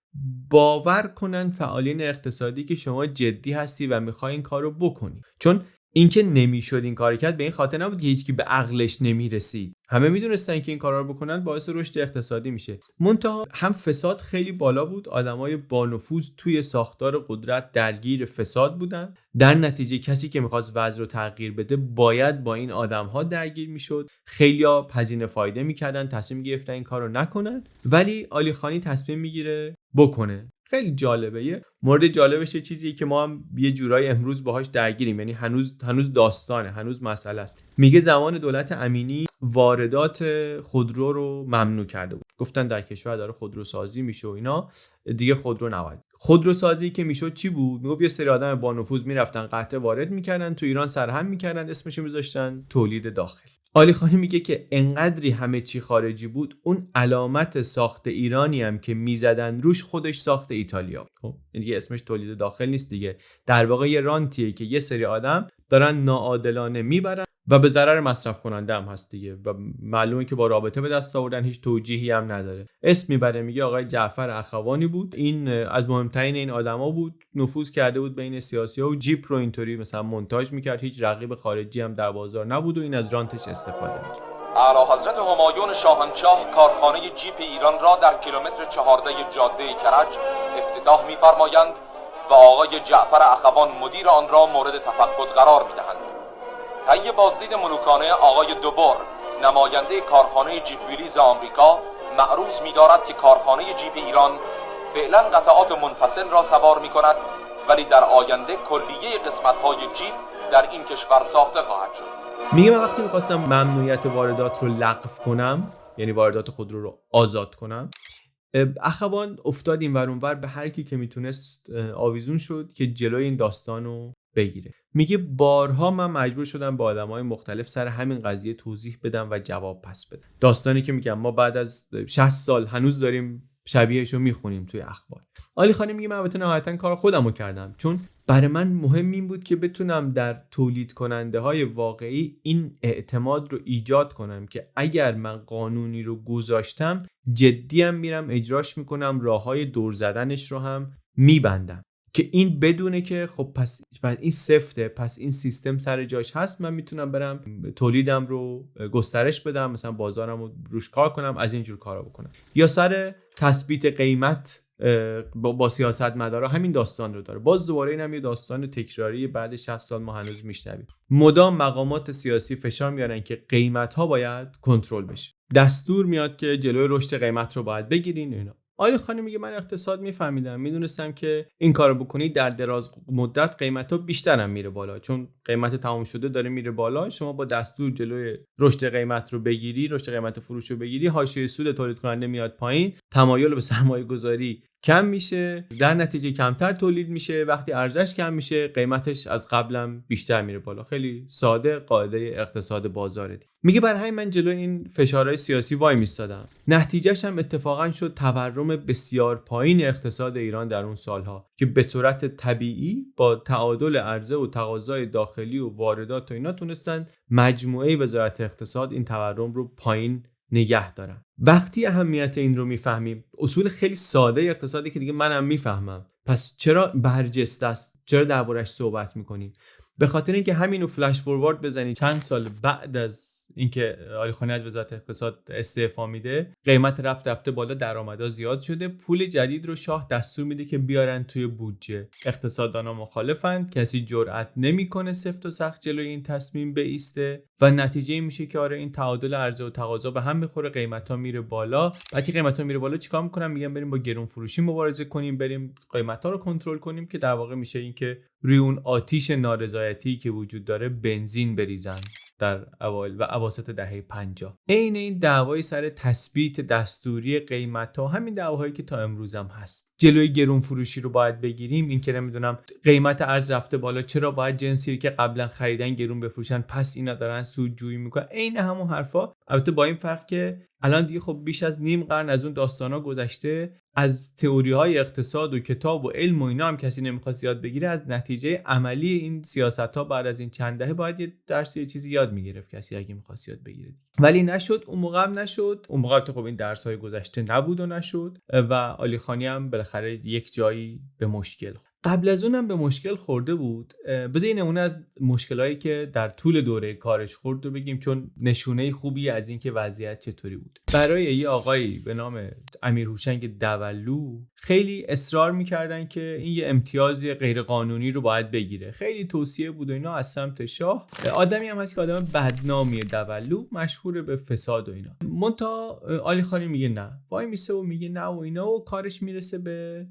باور کنن فعالین اقتصادی که شما جدی هستی و میخوای این کارو بکنی. چون اینکه نمیشد این کار کرد به این خاطر نبود که هیچکی به عقلش نمیرسید، همه میدونستن که این کارا رو بکنن باعث رشد اقتصادی میشه. منتها هم فساد خیلی بالا بود، آدمای با نفوذ توی ساختار قدرت درگیر فساد بودن، در نتیجه کسی که میخواست وضع رو تغییر بده باید با این آدم‌ها درگیر میشد. خیلیا هزینه فایده میکردن، تصمیم گرفتن این کارو نکنن، ولی علی خانی تصمیم میگیره بکنه. خیلی جالبه. یه مورد جالبش چیزیه که ما هم یه جورایی امروز باهاش درگیریم، یعنی هنوز داستانه، هنوز مسئله است. میگه زمان دولت امینی واردات خودرو رو ممنوع کرده بود، گفتن در کشور داره خودروسازی میشه و اینا، دیگه خودرو نباید. خودروسازی که میشد چی بود؟ میگفت یه سری آدم با نفوذ میرفتن قطعه وارد میکردن، تو ایران سرهم میکردن، اسمشو میذاشتن تولید داخلی. علی خانی میگه که انقدری همه چی خارجی بود، اون علامت ساخت ایرانی هم که میزدن روش خودش ساخت ایتالیا. خب دیگه اسمش تولید داخل نیست دیگه، در واقع یه رانتیه که یه سری آدم دارن ناعادلانه میبرن و به ضرر مصرف کننده هم هست دیگه و معلومه که با رابطه به دست آوردن، هیچ توجیهی هم نداره. اسم میبره، میگه آقای جعفر اخوانی بود، این از مهمترین این آدما بود، نفوذ کرده بود بین سیاسی‌ها و جیپ رو اینطوری مثلا مونتاژ میکرد، هیچ رقیب خارجی هم در بازار نبود و این از رانتش استفاده میکرد. اعلی حضرت همایون شاهنشاه کارخانه جیپ ایران را در کیلومتر 14 جاده کرج افتتاح می‌فرمایند و آقای جعفر اخوان مدیر آن را مورد تفقد قرار می‌دهند. طی بازدید ملوکانه آقای دوبور نماینده کارخانه جیپ ویلیز آمریکا معروض می‌دارد که کارخانه جیپ ایران فعلا قطعات منفصل را سوار می‌کند، ولی در آینده کلیه قسمت‌های جیپ در این کشور ساخته خواهد شد. میگه من وقتی می‌خواستم ممنوعیت واردات رو لغو کنم، یعنی واردات خودرو رو آزاد کنم، اخوان افتاد این ور اون ور به هر کی که میتونست آویزون شد که جلوی این داستانو بگیره. میگه بارها من مجبور شدم با آدمای مختلف سر همین قضیه توضیح بدم و جواب پس بدم. داستانی که میگم ما بعد از 60 سال هنوز داریم شبیهشو میخونیم توی اخبار. علی خانی میگه من البته نهایتاً کار خودمو کردم، چون برای من مهم این بود که بتونم در تولید کننده های واقعی این اعتماد رو ایجاد کنم که اگر من قانونی رو گذاشتم جدی هم میرم اجراش میکنم، راههای دور زدنش رو هم میبندم، که این بدونه که خب پس این سفته، پس این سیستم سر جاش هست، من میتونم برم تولیدم رو گسترش بدم، مثلا بازارم رو روش کار کنم، از اینجور کارا بکنم. یا سر تثبیت قیمت با سیاستمدارا همین داستان رو داره. باز دوباره اینم یه داستان تکراری، بعد 60 سال ما هنوز میشنویم. مدام مقامات سیاسی فشار میارن که قیمت‌ها باید کنترل بشه، دستور میاد که جلوی رشد قیمت رو باید بگیرین اینا. علی خانی میگه من اقتصاد میفهمیدم، میدونستم که این کارو بکنی در دراز مدت قیمت‌ها بیشتر هم میره بالا، چون قیمت تمام شده داره میره بالا. شما با دستور جلوی رشد قیمت رو بگیری، رشد قیمت فروش رو بگیری، حاشیه سود تولید کننده میاد پایین، تمایل به سرمایه گذاری کم میشه، در نتیجه کمتر تولید میشه، وقتی ارزش کم میشه قیمتش از قبلم بیشتر میره بالا. خیلی ساده، قاعده اقتصاد بازاره. میگه برای همین من جلوی این فشارهای سیاسی وای میستادم. نتیجهش هم اتفاقا شد تورم بسیار پایین اقتصاد ایران در اون سالها که به صورت طبیعی با تعادل عرضه و تقاضای داخلی و واردات و اینا تونستن مجموعه وزارت اقتصاد این تورم رو پایین نگه دارن. وقتی اهمیت این رو میفهمیم، اصول خیلی ساده اقتصادی که دیگه منم میفهمم، پس چرا برجسته است، چرا دربارش صحبت میکنیم؟ به خاطر اینکه همینو فلش فوروارد بزنید چند سال بعد از اینکه علی خانی از وزارت اقتصاد استعفا میده، قیمت رفته بالا، درآمدها زیاد شده، پول جدید رو شاه دستور میده که بیارن توی بودجه. اقتصاددانا مخالفن، کسی جرئت نمیکنه سفت و سخت جلوی این تصمیم بایسته و نتیجه این میشه که آره این تعادل عرضه و تقاضا به هم میخوره، قیمتا میره بالا. وقتی قیمتا میره بالا چیکار میکنن؟ میگن بریم با گرون فروشی مبارزه کنیم، بریم قیمتا رو کنترل کنیم، که در واقع میشه این که روی اون آتیش نارضایتی که وجود داره بنزین بریزن در اوایل و اواسط دهه 50. عین این دعوای سر تثبیت دستوری قیمت‌ها، همین دعواهایی که تا امروز هم هست. جلوی گرون فروشی رو باید بگیریم، این که نمیدونم قیمت ارز رفته بالا، چرا باید جنسی که قبلا خریدن گرون بفروشن، پس اینا دارن سودجویی میکنن. عین همون حرفا، البته با این فرق که الان دیگه خب بیش از نیم قرن از اون داستانا گذشته، از تئوری‌های اقتصاد و کتاب و علم و اینا هم کسی نمیخواست یاد بگیره. از نتیجه عملی این سیاست‌ها بعد از این چند دهه باید یه درس یه چیزی یاد میگرفت کسی اگه میخواست یاد بگیره، ولی نشد. اون موقع هم نشد. اون موقع خب این درس‌های گذشته نبود و نشد و علی خانی هم بالاخره یک جایی به مشکل خورد. قبل از اونم به مشکل خورده بود. بذار این نمونه از مشکلایی که در طول دوره کارش خورد رو بگیم، چون نشونه خوبی از این که وضعیت چطوری بود. برای یه آقایی به نام امیر هوشنگ دولو خیلی اصرار می‌کردن که این یه امتیاز غیر قانونی رو باید بگیره. خیلی توصیه بود و اینا از سمت شاه. آدمی هم هست که آدم بدنامیه، دولو مشهور به فساد و اینا. منتها علی خانی میگه نه، وای میسه و میگه نه و اینا، و کارش میرسه به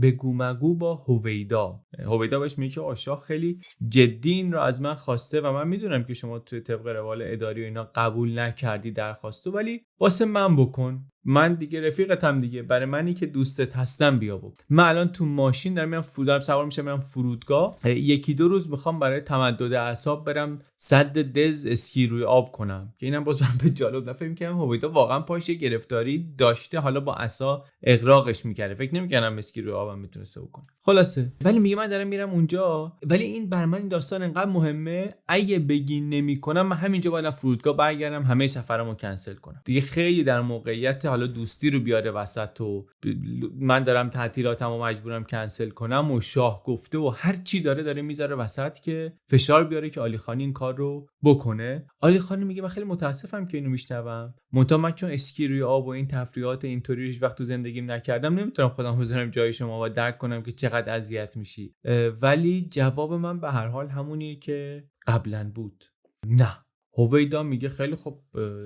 بگو مگو با هویدا. هویدا بهش میگه که شاه خیلی جدی این رو از من خواسته و من میدونم که شما توی طبق روال اداری و اینا قبول نکردی درخواستو، ولی واسه من بکن، من دیگه رفیقتم دیگه، برای منی که دوستت هستم بیا بکن. من الان تو ماشین دارم میرم سوار میشم میرم فرودگاه، یکی دو روز میخوام برای تمدد اعصاب برم سد دز اسکی روی آب کنم، که اینم باز من به جالب نفهمم که هویدا واقعا پاش گرفتاری داشته، حالا با عصا اغراقش میکرده، فکر نمیکنم اسکی روی آبم میتونسته بکنه. خلاصه ولی میگه من دارم میرم اونجا، ولی این برای من این داستان انقدر مهمه، اگه بگی نمیکنم من همینجا باید فرودگاه برگردم همه سفرمو کنسل کنم. دیگه خیلی در موقعیت حالا دوستی رو بیاره وسط و من دارم تعطیلاتمو مجبورم کنسل کنم و شاه گفته و هر چی داره میذاره وسط که فشار بیاره که علی خانی این کار رو بکنه. علی خانی میگه من خیلی متاسفم که اینو میشنوم، منتها من چون اسکی روی آب و این تفریحات اینطوری هیچ وقت تو زندگیم نکردم، نمیتونم خودم بذارم جای شما و درک کنم که چقدر اذیت میشی. ولی جواب من به هر حال همونیه که قبلا بود. نه. هویدا میگه خیلی خب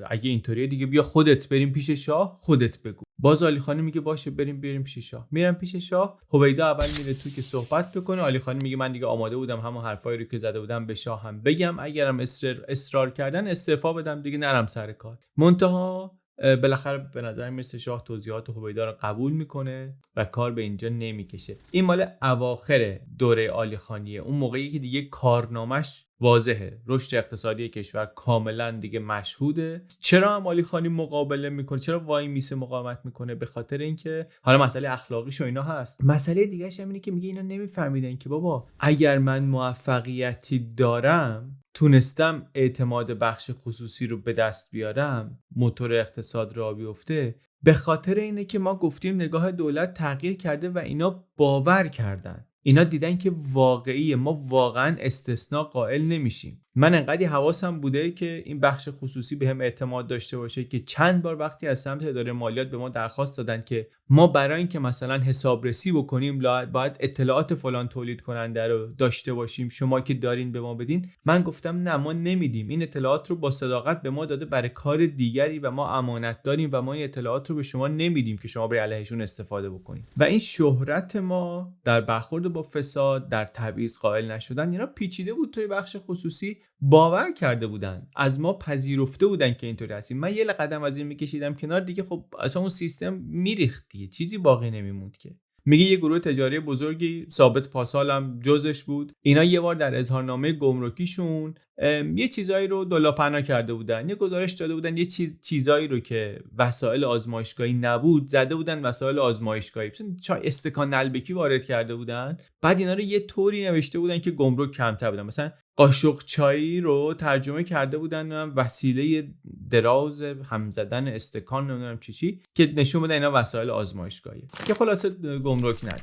اگه اینطوریه دیگه بیا خودت بریم پیش شاه، خودت بگو. باز علی خانی میگه باشه بریم پیش شاه. میرم پیش شاه. هویدا اول میره تو که صحبت بکنه. علی خانی میگه من دیگه آماده بودم همون حرفایی رو که زده بودم به شاه هم بگم، اگرم اصرار کردن استعفا بدم دیگه نرم سر کار. منتها بالاخره به نظر میرسه شاه توضیحات هویدا رو قبول میکنه و کار به اینجا نمیکشه. این مال اواخر دوره علی خانیه، اون موقعی که دیگه کارنامش واضحه، رشد اقتصادی کشور کاملا دیگه مشهوده. چرا هم علی خانی مقابله میکنه؟ چرا وای میسه مقاومت میکنه؟ به خاطر اینکه حالا مسئله اخلاقیش و اینا هست. مسئله دیگه‌ش هم اینه که میگه اینا نمیفهمیدن که بابا اگر من موفقیتی دارم، تونستم اعتماد بخش خصوصی رو به دست بیارم، موتور اقتصاد راه بیفته، به خاطر اینه که ما گفتیم نگاه دولت تغییر کرده و اینا باور کردن. اینا دیدن که واقعیه، ما واقعا استثناء قائل نمیشیم. من انقدر حواسم بوده که این بخش خصوصی بهم اعتماد داشته باشه که چند بار وقتی از سمت اداره مالیات به ما درخواست دادن که ما برای اینکه مثلا حسابرسی بکنیم باید اطلاعات فلان تولید کننده رو داشته باشیم، شما که دارین به ما بدین. من گفتم نه، ما نمیدیم. این اطلاعات رو با صداقت به ما داده برای کار دیگری و ما امانت داریم و ما این اطلاعات رو به شما نمیدیم که شما برای علیهشون استفاده بکنید. و این شهرت ما در برخورد با فساد، در تبعیض قائل نشدن، اینا پیچیده بود. توی بخش خصوصی باور کرده بودن، از ما پذیرفته بودن که اینطوری هستیم. من یه قدم از این میکشیدم کنار دیگه، خب اصلا اون سیستم میریخت دیگه، چیزی باقی نمیموند که. میگه یه گروه تجاری بزرگی، ثابت پاسال هم جزش بود، اینا یه بار در اظهارنامه گمرکیشون یه چیزایی رو دلاپنا کرده بودن، یه گزارش داده بودن، یه چیزایی رو که وسایل آزمایشگاهی نبود زده بودن وسایل آزمایشگاهی، مثلا چای استکان نلبکی وارد کرده بودن، بعد اینا رو یه طوری نوشته بودن که گمرک کمتر بودن. مثلا قاشق چایی رو ترجمه کرده بودن وسیله دراز هم زدن استکان نمیدونم چی که نشون بده اینا وسایل آزمایشگاهیه که خلاصه گمرک نده.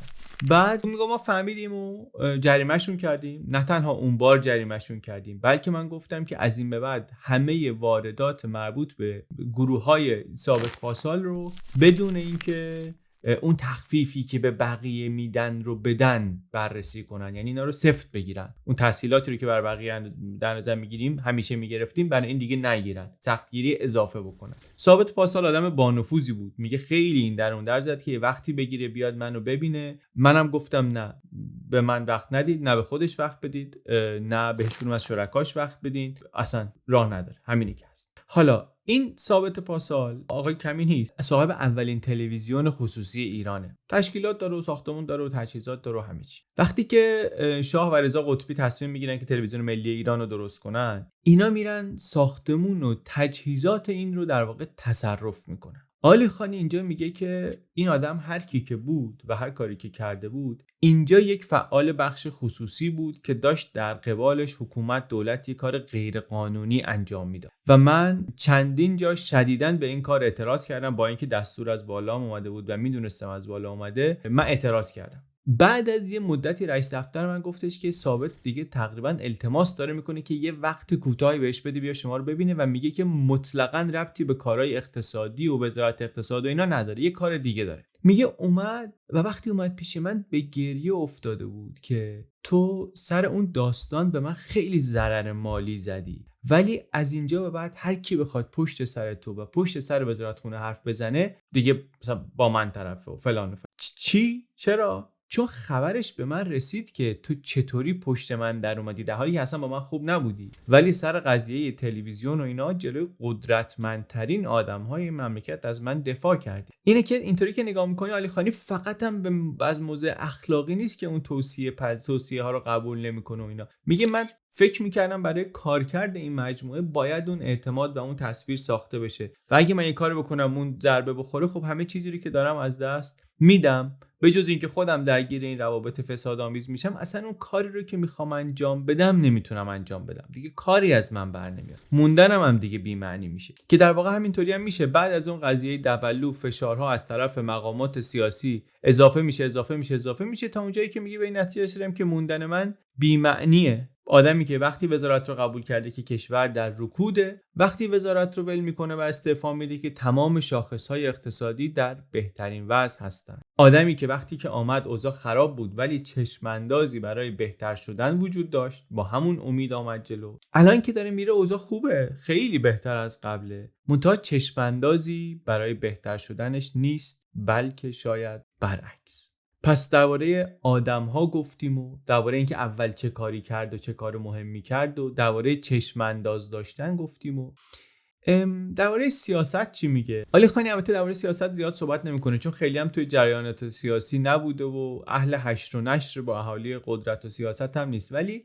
بعد میگم ما فهمیدیم و جریمهشون کردیم. نه تنها اون بار جریمهشون کردیم، بلکه من گفتم که از این به بعد همه واردات مربوط به گروه‌های ثابت پاسال رو بدون اینکه اون تخفیفی که به بقیه میدن رو بدن بررسی کنن، یعنی اینا رو سفت بگیرن. اون تسهیلاتی رو که بر بقیه در نظر میگیریم همیشه میگرفتیم، برای این دیگه نگیرن، سختگیری اضافه بکنن. ثابت پاسال آدم با نفوذی بود، میگه خیلی این در اون در زد که وقتی بگیره بیاد منو ببینه. منم گفتم نه، به من وقت ندید، نه به خودش وقت بدید، نه به هیچ کدوم از شرکاش وقت بدین، اصلا راه نداره. همینی که هست. حالا این ثابت پاسال آقای کمی نیست، صاحب اولین تلویزیون خصوصی ایرانه. تشکیلات داره و ساختمون داره و تجهیزات داره و همه چی. وقتی که شاه و رضا قطبی تصمیم میگیرن که تلویزیون ملی ایران رو درست کنن، اینا میرن ساختمون و تجهیزات این رو در واقع تصرف میکنن. علی خانی اینجا میگه که این آدم هر کی که بود و هر کاری که کرده بود، اینجا یک فعال بخش خصوصی بود که داشت در قبالش حکومت، دولت یک کار غیر قانونی انجام میداد و من چندین جا شدیداً به این کار اعتراض کردم. با اینکه دستور از بالا اومده بود و میدونستم از بالا اومده، من اعتراض کردم. بعد از یه مدتی رئیس دفتر من گفتش که ثابت دیگه تقریبا التماس داره میکنه که یه وقت کوتاهی بهش بده بیا شما رو ببینه و میگه که مطلقاً ربطی به کارهای اقتصادی و وزارت اقتصاد و اینا نداره، یه کار دیگه داره. میگه اومد و وقتی اومد پیش من به گریه افتاده بود که تو سر اون داستان به من خیلی ضرر مالی زدی، ولی از اینجا به بعد هر کی بخواد پشت سر تو و پشت سر وزارتخونه حرف بزنه دیگه مثلا با من طرفه و فلان. چی؟ چرا؟ چون خبرش به من رسید که تو چطوری پشت من در اومدی، در حالی که اصلا با من خوب نبودی، ولی سر قضیه تلویزیون و اینا جلوی قدرتمندترین آدم‌های مملکت از من دفاع کردی. اینه که اینطوری که نگاه می‌کنی علی خانی فقط هم از موضع اخلاقی نیست که اون توصیه ها رو قبول نمی‌کنه و اینا. میگه من فکر می‌کردم برای کارکرد این مجموعه باید اون اعتماد و اون تصویر ساخته بشه و اگه من یه کاری بکنم اون ضربه بخوره، خب همه چیزی رو که دارم از دست میدم. به جز اینکه خودم درگیر این روابط فسادآمیز میشم، اصلا اون کاری رو که میخوام انجام بدم نمیتونم انجام بدم. دیگه کاری از من بر نمیاد، موندنم هم دیگه بی معنی میشه. که در واقع همینطوری هم میشه. بعد از اون قضیه دولو فشارها از طرف مقامات سیاسی اضافه میشه تا اونجایی که میگه به این نتیجه رسیدم که موندن من بی معنیه. آدمی که وقتی وزارت رو قبول کرده که کشور در رکوده، وقتی وزارت رو ول میکنه و استعفا میده که تمام شاخصهای اقتصادی در بهترین وضع هستن. آدمی که وقتی که آمد اوضاع خراب بود ولی چشماندازی برای بهتر شدن وجود داشت، با همون امید آمد جلو. الان که داره میره اوضاع خوبه، خیلی بهتر از قبله، منتها چشماندازی برای بهتر شدنش نیست، بلکه شاید برعکس. پس درباره آدم‌ها گفتیم و درباره اینکه اول چه کاری کرد و چه کار مهمی کرد و درباره چشم انداز داشتن گفتیم و درباره سیاست چی میگه؟ علی خانی البته درباره سیاست زیاد صحبت نمیکنه چون خیلی هم توی جریانات سیاسی نبوده و اهل حشر و نشر با اهالی قدرت و سیاست هم نیست، ولی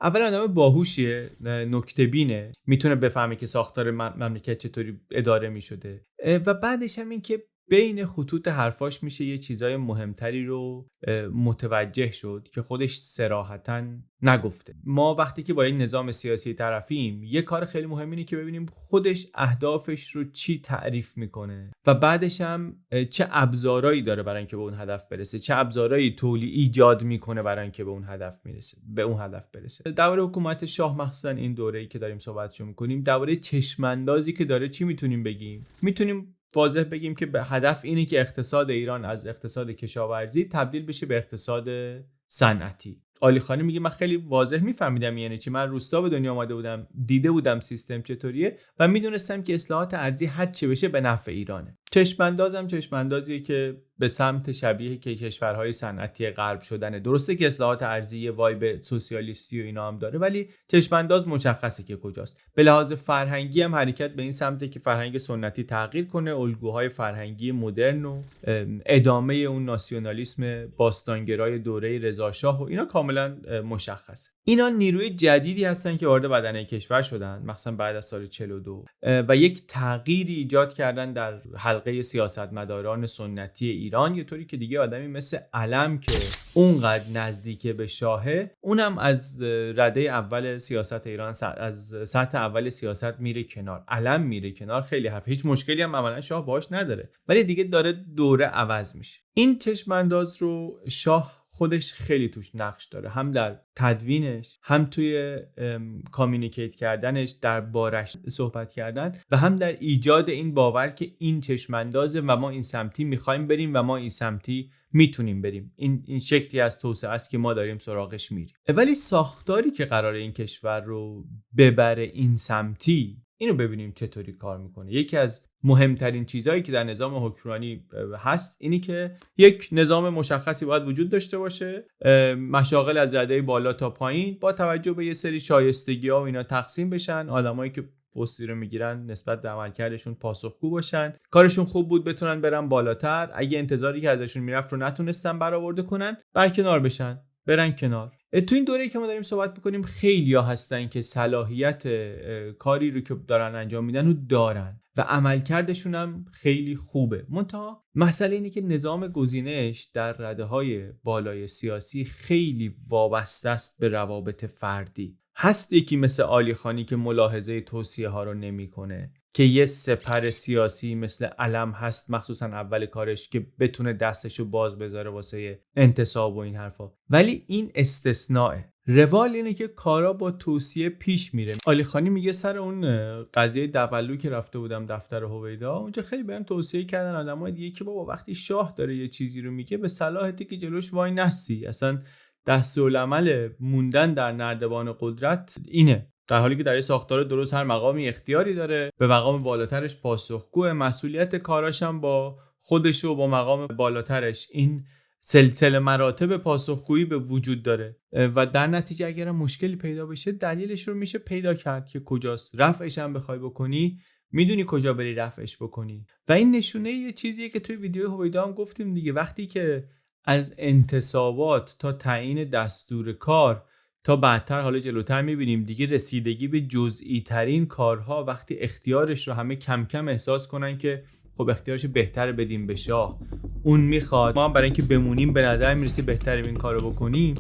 اول آدم باهوشیه، نکته بینه، میتونه بفهمه که ساختار مملکت چطوری اداره میشده و بعدش هم این که بین خطوط حرفاش میشه یه چیزای مهمتری رو متوجه شد که خودش صراحتاً نگفته. ما وقتی که با این نظام سیاسی طرفیم، یه کار خیلی مهم اینه که ببینیم خودش اهدافش رو چی تعریف میکنه و بعدش هم چه ابزارهایی داره برای اینکه به اون هدف برسه، چه ابزارهایی ایجاد میکنه برای اینکه به اون هدف برسه. درباره حکومت شاه مخصوصا این دوره‌ای که داریم صحبتشو میکنیم، درباره چشماندازی که داره چی میتونیم بگیم؟ میتونیم واضح بگیم که به هدف اینه که اقتصاد ایران از اقتصاد کشاورزی تبدیل بشه به اقتصاد صنعتی. علی خانی میگه من خیلی واضح میفهمیدم یعنی چی. من روستا به دنیا اومده بودم، دیده بودم سیستم چطوریه و میدونستم که اصلاحات ارضی هر چه بشه به نفع ایرانه. چشماندازیه که به سمت شبیه که کشورهای صنعتی غرب شدنه. درسته که اصلاحات ارضی وایب سوسیالیستی و اینا هم داره، ولی چشمانداز مشخصه که کجاست. به لحاظ فرهنگی هم حرکت به این سمته که فرهنگ سنتی تغییر کنه، الگوهای فرهنگی مدرن و ادامه اون ناسیونالیسم باستانگرای دوره رضا شاه و اینا کاملا مشخصه. اینا نیروی جدیدی هستن که وارد بدنه کشور شدن، مثلا بعد از سال 42 و یک تغییری ایجاد کردن در حلقه سیاستمداران سنتی ایران، یه طوری که دیگه آدمی مثل علم که اونقدر نزدیک به شاهه، اونم از رده اول سیاست ایران، از سطح اول سیاست میره کنار، علم میره کنار. خیلی حرف، هیچ مشکلی هم عملا شاه باهاش نداره، ولی دیگه داره دوره عوض میشه. این چشمانداز رو شاه خودش خیلی توش نقش داره، هم در تدوینش، هم توی کامیونیکیت کردنش، در بارش صحبت کردن، و هم در ایجاد این باور که این چشماندازه و ما این سمتی میخوایم بریم و ما این سمتی میتونیم بریم. این شکلی از توسعه است که ما داریم سراغش میریم. ولی ساختاری که قراره این کشور رو ببره این سمتی، اینو ببینیم چطوری کار میکنه. یکی از مهمترین چیزهایی که در نظام حکمرانی هست اینی که یک نظام مشخصی باید وجود داشته باشه، مشاغل از رده بالا تا پایین با توجه به یه سری شایستگی‌ها و اینا تقسیم بشن، آدمایی که پستی رو میگیرن نسبت به عملکردشون پاسخگو باشن، کارشون خوب بود بتونن برن بالاتر، اگه انتظاری که ازشون میرفت رو نتونستن برآورده کنن برکنار بشن، برن کنار. تو این دوره‌ای که ما داریم صحبت می‌کنیم خیلی‌ها هستن که صلاحیت کاری رو که دارن انجام میدن رو دارن و عملکردشون هم خیلی خوبه. منتها مسئله اینه که نظام گزینش در رده‌های بالای سیاسی خیلی وابسته است به روابط فردی. هست یکی مثل عالی خانی که ملاحظه توصیه ها رو نمی‌کنه، که یه سپر سیاسی مثل علم هست مخصوصا اول کارش که بتونه دستشو باز بذاره واسه انتصاب و این حرفا، ولی این استثناءه. روال اینه که کارا با توصیه پیش میره. عالی خانی میگه سر اون قضیه دولو که رفته بودم دفتر هویدا، اونجا خیلی بهم توصیه کردن آدمای دیگه که بابا وقتی شاه داره یه چیزی رو میگه به صلاحته که جلوش وای نستی، اصلا دستورالعمل موندن در نردبان قدرت اینه، در حالی که در یه ساختار درست هر مقامی اختیاری داره، به مقام بالاترش پاسخگوه، مسئولیت کاراش هم با خودش و با مقام بالاترش این سلسله مراتب پاسخگویی به وجود داره و در نتیجه اگر مشکلی پیدا بشه دلیلش رو میشه پیدا کرد که کجاست. رفعش هم بخوای بکنی میدونی کجا بری رفعش بکنی. و این نشونه یه چیزیه که توی ویدیو هویدا هم گفتیم دیگه، وقتی که از انتصابات تا تعیین دستور کار تا بعدتر حالا جلوتر میبینیم دیگه رسیدگی به جزئی ترین کارها، وقتی اختیارش رو همه کم کم احساس کنن که خب اختیارش بهتره بدیم به شاه، اون میخواد، ما هم برای اینکه بمونیم به نظر میرسه بهتره این کارو بکنیم،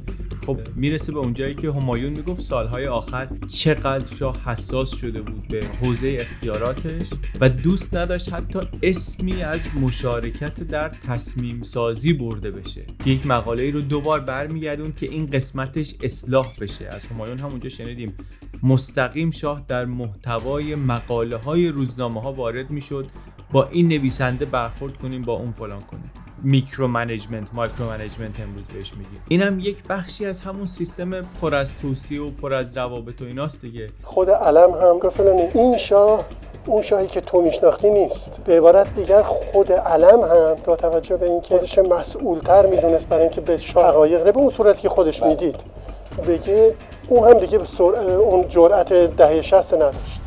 خب میرسه به اونجایی که همایون میگفت سالهای آخر چقدر شاه حساس شده بود به حوزه اختیاراتش و دوست نداشت حتی اسمی از مشارکت در تصمیم سازی برده بشه. یک مقاله رو دوبار برمیگردون که این قسمتش اصلاح بشه. از همایون هم اونجا شنیدیم مستقیم شاه در محتوای مقاله های روزنامه ها وارد میشد، با این نویسنده برخورد کنیم، با اون فلان کنیم. مایکرو منیجمنت امروز بهش میگیم. اینم یک بخشی از همون سیستم پر از توصیه و پر از روابط و ایناست دیگه. خود علم هم گفت این شاه اون شاهی که تو میشناختی نیست. به عبارت دیگر خود علم هم با توجه به اینکه خودش مسئول‌تر میدونست برای اینکه به حقایق به اون صورتی که خودش میدید بگه، اون هم دیگه اون جرأت دهه 60 نداشت.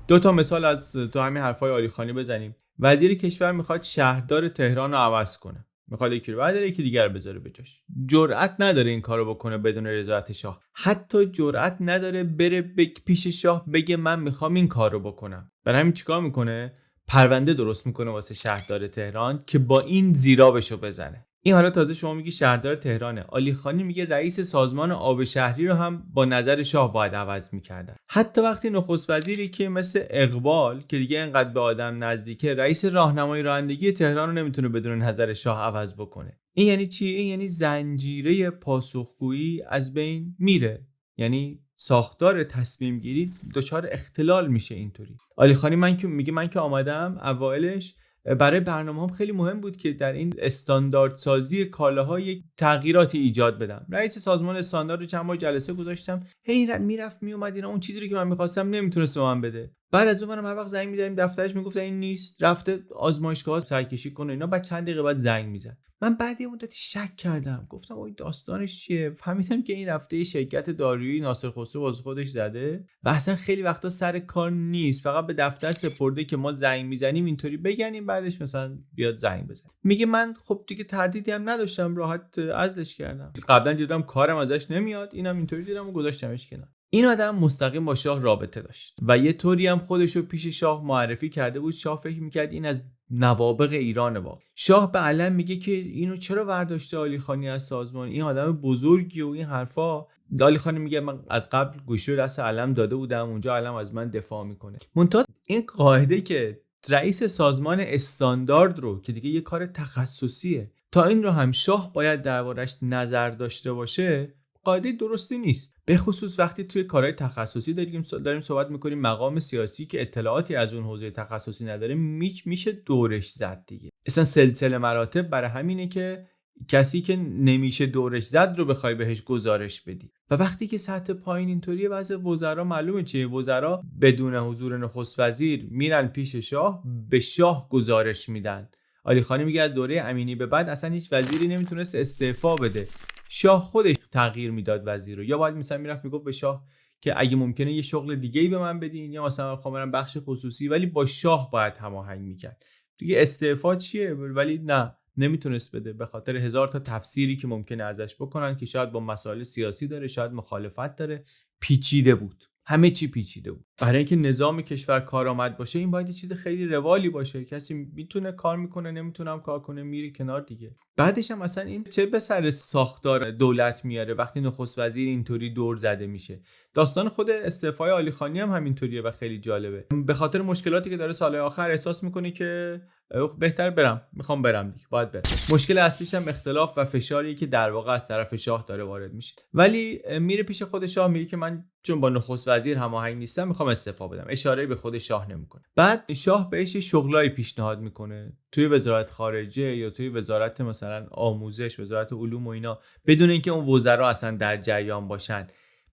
دو تا مثال از تو همین حرفای عالی خانی بزنیم. وزیر کشور میخواد شهردار تهران رو عوض کنه، میخواد یکی رو برداره یکی دیگر رو بذاره به جاش. جرأت نداره این کارو بکنه بدون رضایت شاه. حتی جرأت نداره بره پیش شاه بگه من میخوام این کارو بکنم. برای همین چیکار میکنه؟ پرونده درست میکنه واسه شهردار تهران که با این زیرابشو بزنه. این حالا تازه شما میگی شهردار تهرانه، عالی خانی میگه رئیس سازمان آب شهری رو هم با نظر شاه باید عوض میکردن. حتی وقتی نخست وزیری که مثل اقبال که دیگه اینقدر به آدم نزدیکه، رئیس راهنمای رانندگی تهران رو نمیتونه بدون نظر شاه عوض بکنه. این یعنی چی؟ این یعنی زنجیره پاسخگویی از بین میره، یعنی ساختار تصمیم گیری دچار اختلال میشه. اینطوری عالی خانی من که آمدم اوایلش برای برنامه‌ام خیلی مهم بود که در این استاندارد سازی کالاها یک تغییراتی ایجاد بدم. رئیس سازمان استاندارد رو چند بار جلسه گذاشتم، هی میرفت میومد اینا اون چیزی رو که من می‌خواستم نمیتونست به من بده. بعد از اونم هر وقت زنگ می‌زدیم دفترش میگفت این نیست، رفته آزمایشگاه سرکشی کنه اینا. بعد چند دقیقه بعد زنگ میزد. من بعد یه مدتی شک کردم، گفتم اوه داستانش چیه؟ فهمیدم که این رفته شرکت دارویی ناصر خسرو واسه خودش زده و اصلا خیلی وقتا سر کار نیست، فقط به دفتر سپرده که ما زنگ میزنیم اینطوری بگنیم بعدش مثلا بیاد زنگ بزنه. میگه من خب دیگه تردیدی هم نداشتم، راحت عزلش کردم. قبلا دیدم کارم ازش نمیاد، اینم اینطوری دیدم و گذاشتمش کنار. این آدم مستقیم با شاه رابطه داشت و یه طوری هم خودشو پیش شاه معرفی کرده بود. شاه فکر میکرد این از نوابغ ایران واقع. شاه به علم میگه که اینو چرا برداشته علی خانی از سازمان، این آدم بزرگی و این حرفا. علی خانی میگه من از قبل گوشی رو دست علم داده بودم، اونجا علم از من دفاع میکنه. منتها این قاعده که رئیس سازمان استاندارد رو که دیگه یه کار تخصصیه، تا این رو هم شاه باید دربارش نظر داشته باشه، قاعده درستی نیست. به خصوص وقتی توی کارهای تخصصی داریم صحبت میکنیم، مقام سیاسی که اطلاعاتی از اون حوزه تخصصی نداره میشه دورش زد دیگه. اصلا سلسله مراتب برای همینه که کسی که نمیشه دورش زد رو بخوای بهش گزارش بدی. و وقتی که سطح پایین اینطوریه، وضع وزرا معلومه چیه. وزرا بدون حضور نخست وزیر میرن پیش شاه، به شاه گزارش میدن. علی خانی میگه از دوره امینی به بعد اصلا هیچ وزیری نمیتونست استعفا بده، شاه خودش تغییر میداد وزیر رو. یا باید مثلا میرفت میگفت به شاه که اگه ممکنه یه شغل دیگه‌ای به من بدین، یا مثلا میخوام برم بخش خصوصی، ولی با شاه باید هماهنگ میکرد دیگه. استعفا چیه؟ ولی نه، نمیتونست بده به خاطر هزار تا تفسیری که ممکنه ازش بکنن که شاید با مسائل سیاسی داره، شاید مخالفت داره. پیچیده بود، همه چی پیچیده بود. برای اینکه نظام کشور کارآمد باشه، این باید یه چیز خیلی روالی باشه. کسی میتونه کار میکنه، نمیتونم کار کنه، میری کنار دیگه. بعدش هم مثلا این چه به سر ساختار دولت میاره وقتی نخست وزیر اینطوری دور زده میشه. داستان خود استعفای علی خانی هم همینطوریه و خیلی جالبه. به خاطر مشکلاتی که داره سال آخر احساس میکنه که بهتر میخوام برم دیگه، باید برم. مشکل اصلیش هم اختلاف و فشاری که در واقع از طرف شاه داره وارد میشه. ولی میره پیش خود شاه میگه که من چون با نخست وزیر هماهنگ نیستم میخوام استعفا بدم. اشاره به خود شاه نمیکنه. بعد شاه بهش شغلای پیشنهاد میکنه توی وزارت خارجه یا توی وزارت مثلا آموزش، وزارت علوم و اینا، بدون اینکه اون وزرا اصلا در جریان باشن،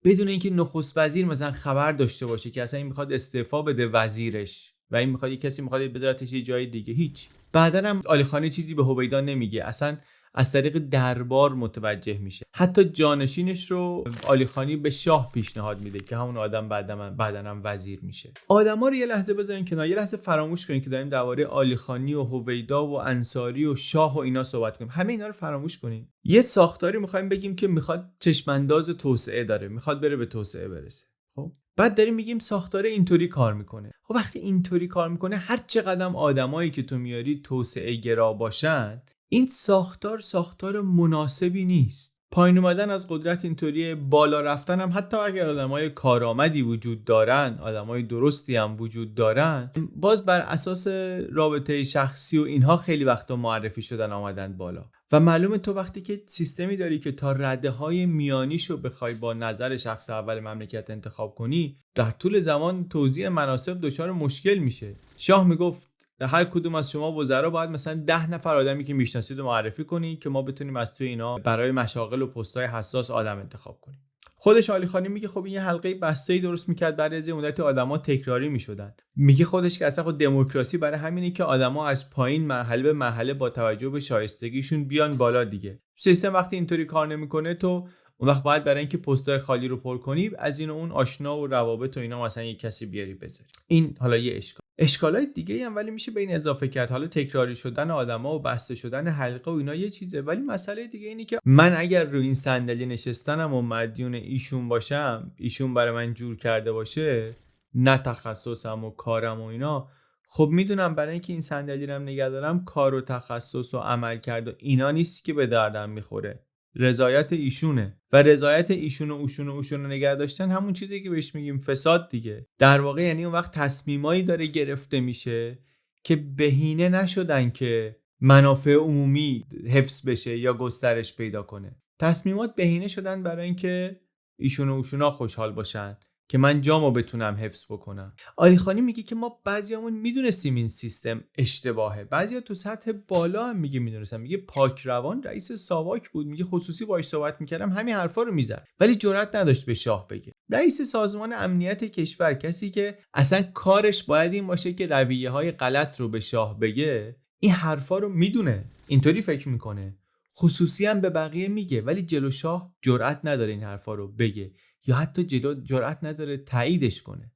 بدون اینکه نخست وزیر مثلا خبر داشته باشه که اصلا این میخواد استعفا بده وزیرش و این میخواد کسی میخواد بذارتش یه جای دیگه. هیچ. بعدن هم علی خانی چیزی به هویدا نمیگه، اصلا از طریق دربار متوجه میشه. حتی جانشینش رو علی خانی به شاه پیشنهاد میده که همون آدم بعدن هم وزیر میشه. آدما رو یه لحظه بذارین کنار، یه لحظه فراموش کنین که داریم درباره علی خانی و هویدا و انصاری و شاه و اینا صحبت کنیم. همه اینا رو فراموش کنین. یه ساختاری میخوایم بگیم که میخواد چشمانداز توسعه داره، میخواد بره به توسعه برسه. خب بعد داریم میگیم ساختار اینطوری کار میکنه. خب وقتی اینطوری کار میکنه، هر چقدر آدمایی که تو میاری توسعه گرا باشن، این ساختار مناسبی نیست. پایین اومدن از قدرت اینطوری، بالا رفتن هم حتی اگر آدمای کارآمدی وجود دارن، آدمای درستی هم وجود دارن، باز بر اساس رابطه شخصی و اینها خیلی وقتا معرفی شدن آمدن بالا. و معلومه تو وقتی که سیستمی داری که تا رده‌های میانیشو بخوای با نظر شخص اول مملکت انتخاب کنی، در طول زمان توزیع مناصب دچار مشکل میشه. شاه میگفت هر کدوم از شما وزرا باید مثلا 10 نفر آدمی که میشناسید رو معرفی کنید که ما بتونیم از توی اینا برای مشاغل و پست‌های حساس آدم انتخاب کنیم. خودش علی خانی میگه خب این یه حلقه بسته‌ای درست میکرد، بعد از یه مدت آدما تکراری میشدن. میگه خودش که اصلا خود دموکراسی برای همینه که آدما از پایین مرحله به مرحله با توجه به شایستگیشون بیان بالا دیگه. سیستم وقتی اینطوری کار نمیکنه، تو اون وقت باید برای اینکه پست‌های خالی رو پر کنی از این و اون آشنا و روابط و اینا مثلا یک کسی بیاری بذاری. این حالا یه اشکالای دیگه هم ولی میشه به این اضافه کرد. حالا تکراری شدن آدما و بسته شدن حلقه و اینا یه چیزه، ولی مسئله دیگه اینه که من اگر رو این صندلی نشستنم و مدیون ایشون باشم، ایشون برای من جور کرده باشه، نه تخصصم و کارم و اینا، خب میدونم برای اینکه این صندلی رو نگه دارم کار و تخصص و عمل کرد و اینا نیست که به دردم میخوره. رضایت ایشونه و رضایت ایشون و اوشون نگه داشتن همون چیزی که بهش میگیم فساد دیگه. در واقع یعنی اون وقت تصمیمایی داره گرفته میشه که بهینه نشدن که منافع عمومی حفظ بشه یا گسترش پیدا کنه. تصمیمات بهینه شدن برای اینکه ایشون و اوشونا خوشحال باشن که من جامو بتونم حفظ بکنم. علی خانی میگه که ما بعضیامون میدونستیم این سیستم اشتباهه، بعضیا تو سطح بالا هم میدونستن. میگه پاکروان رئیس ساواک بود، میگه خصوصی باهاش صحبت میکردم همین حرفا رو میزد، ولی جرئت نداشت به شاه بگه. رئیس سازمان امنیت کشور، کسی که اصلا کارش باید این باشه که رویه‌های غلط رو به شاه بگه، این حرفا رو میدونه، اینطوری فکر میکنه. خصوصی هم به بقیه میگه، ولی جلو شاه جرئت نداره این حرفا رو بگه یا حتی جرئت نداره تاییدش کنه.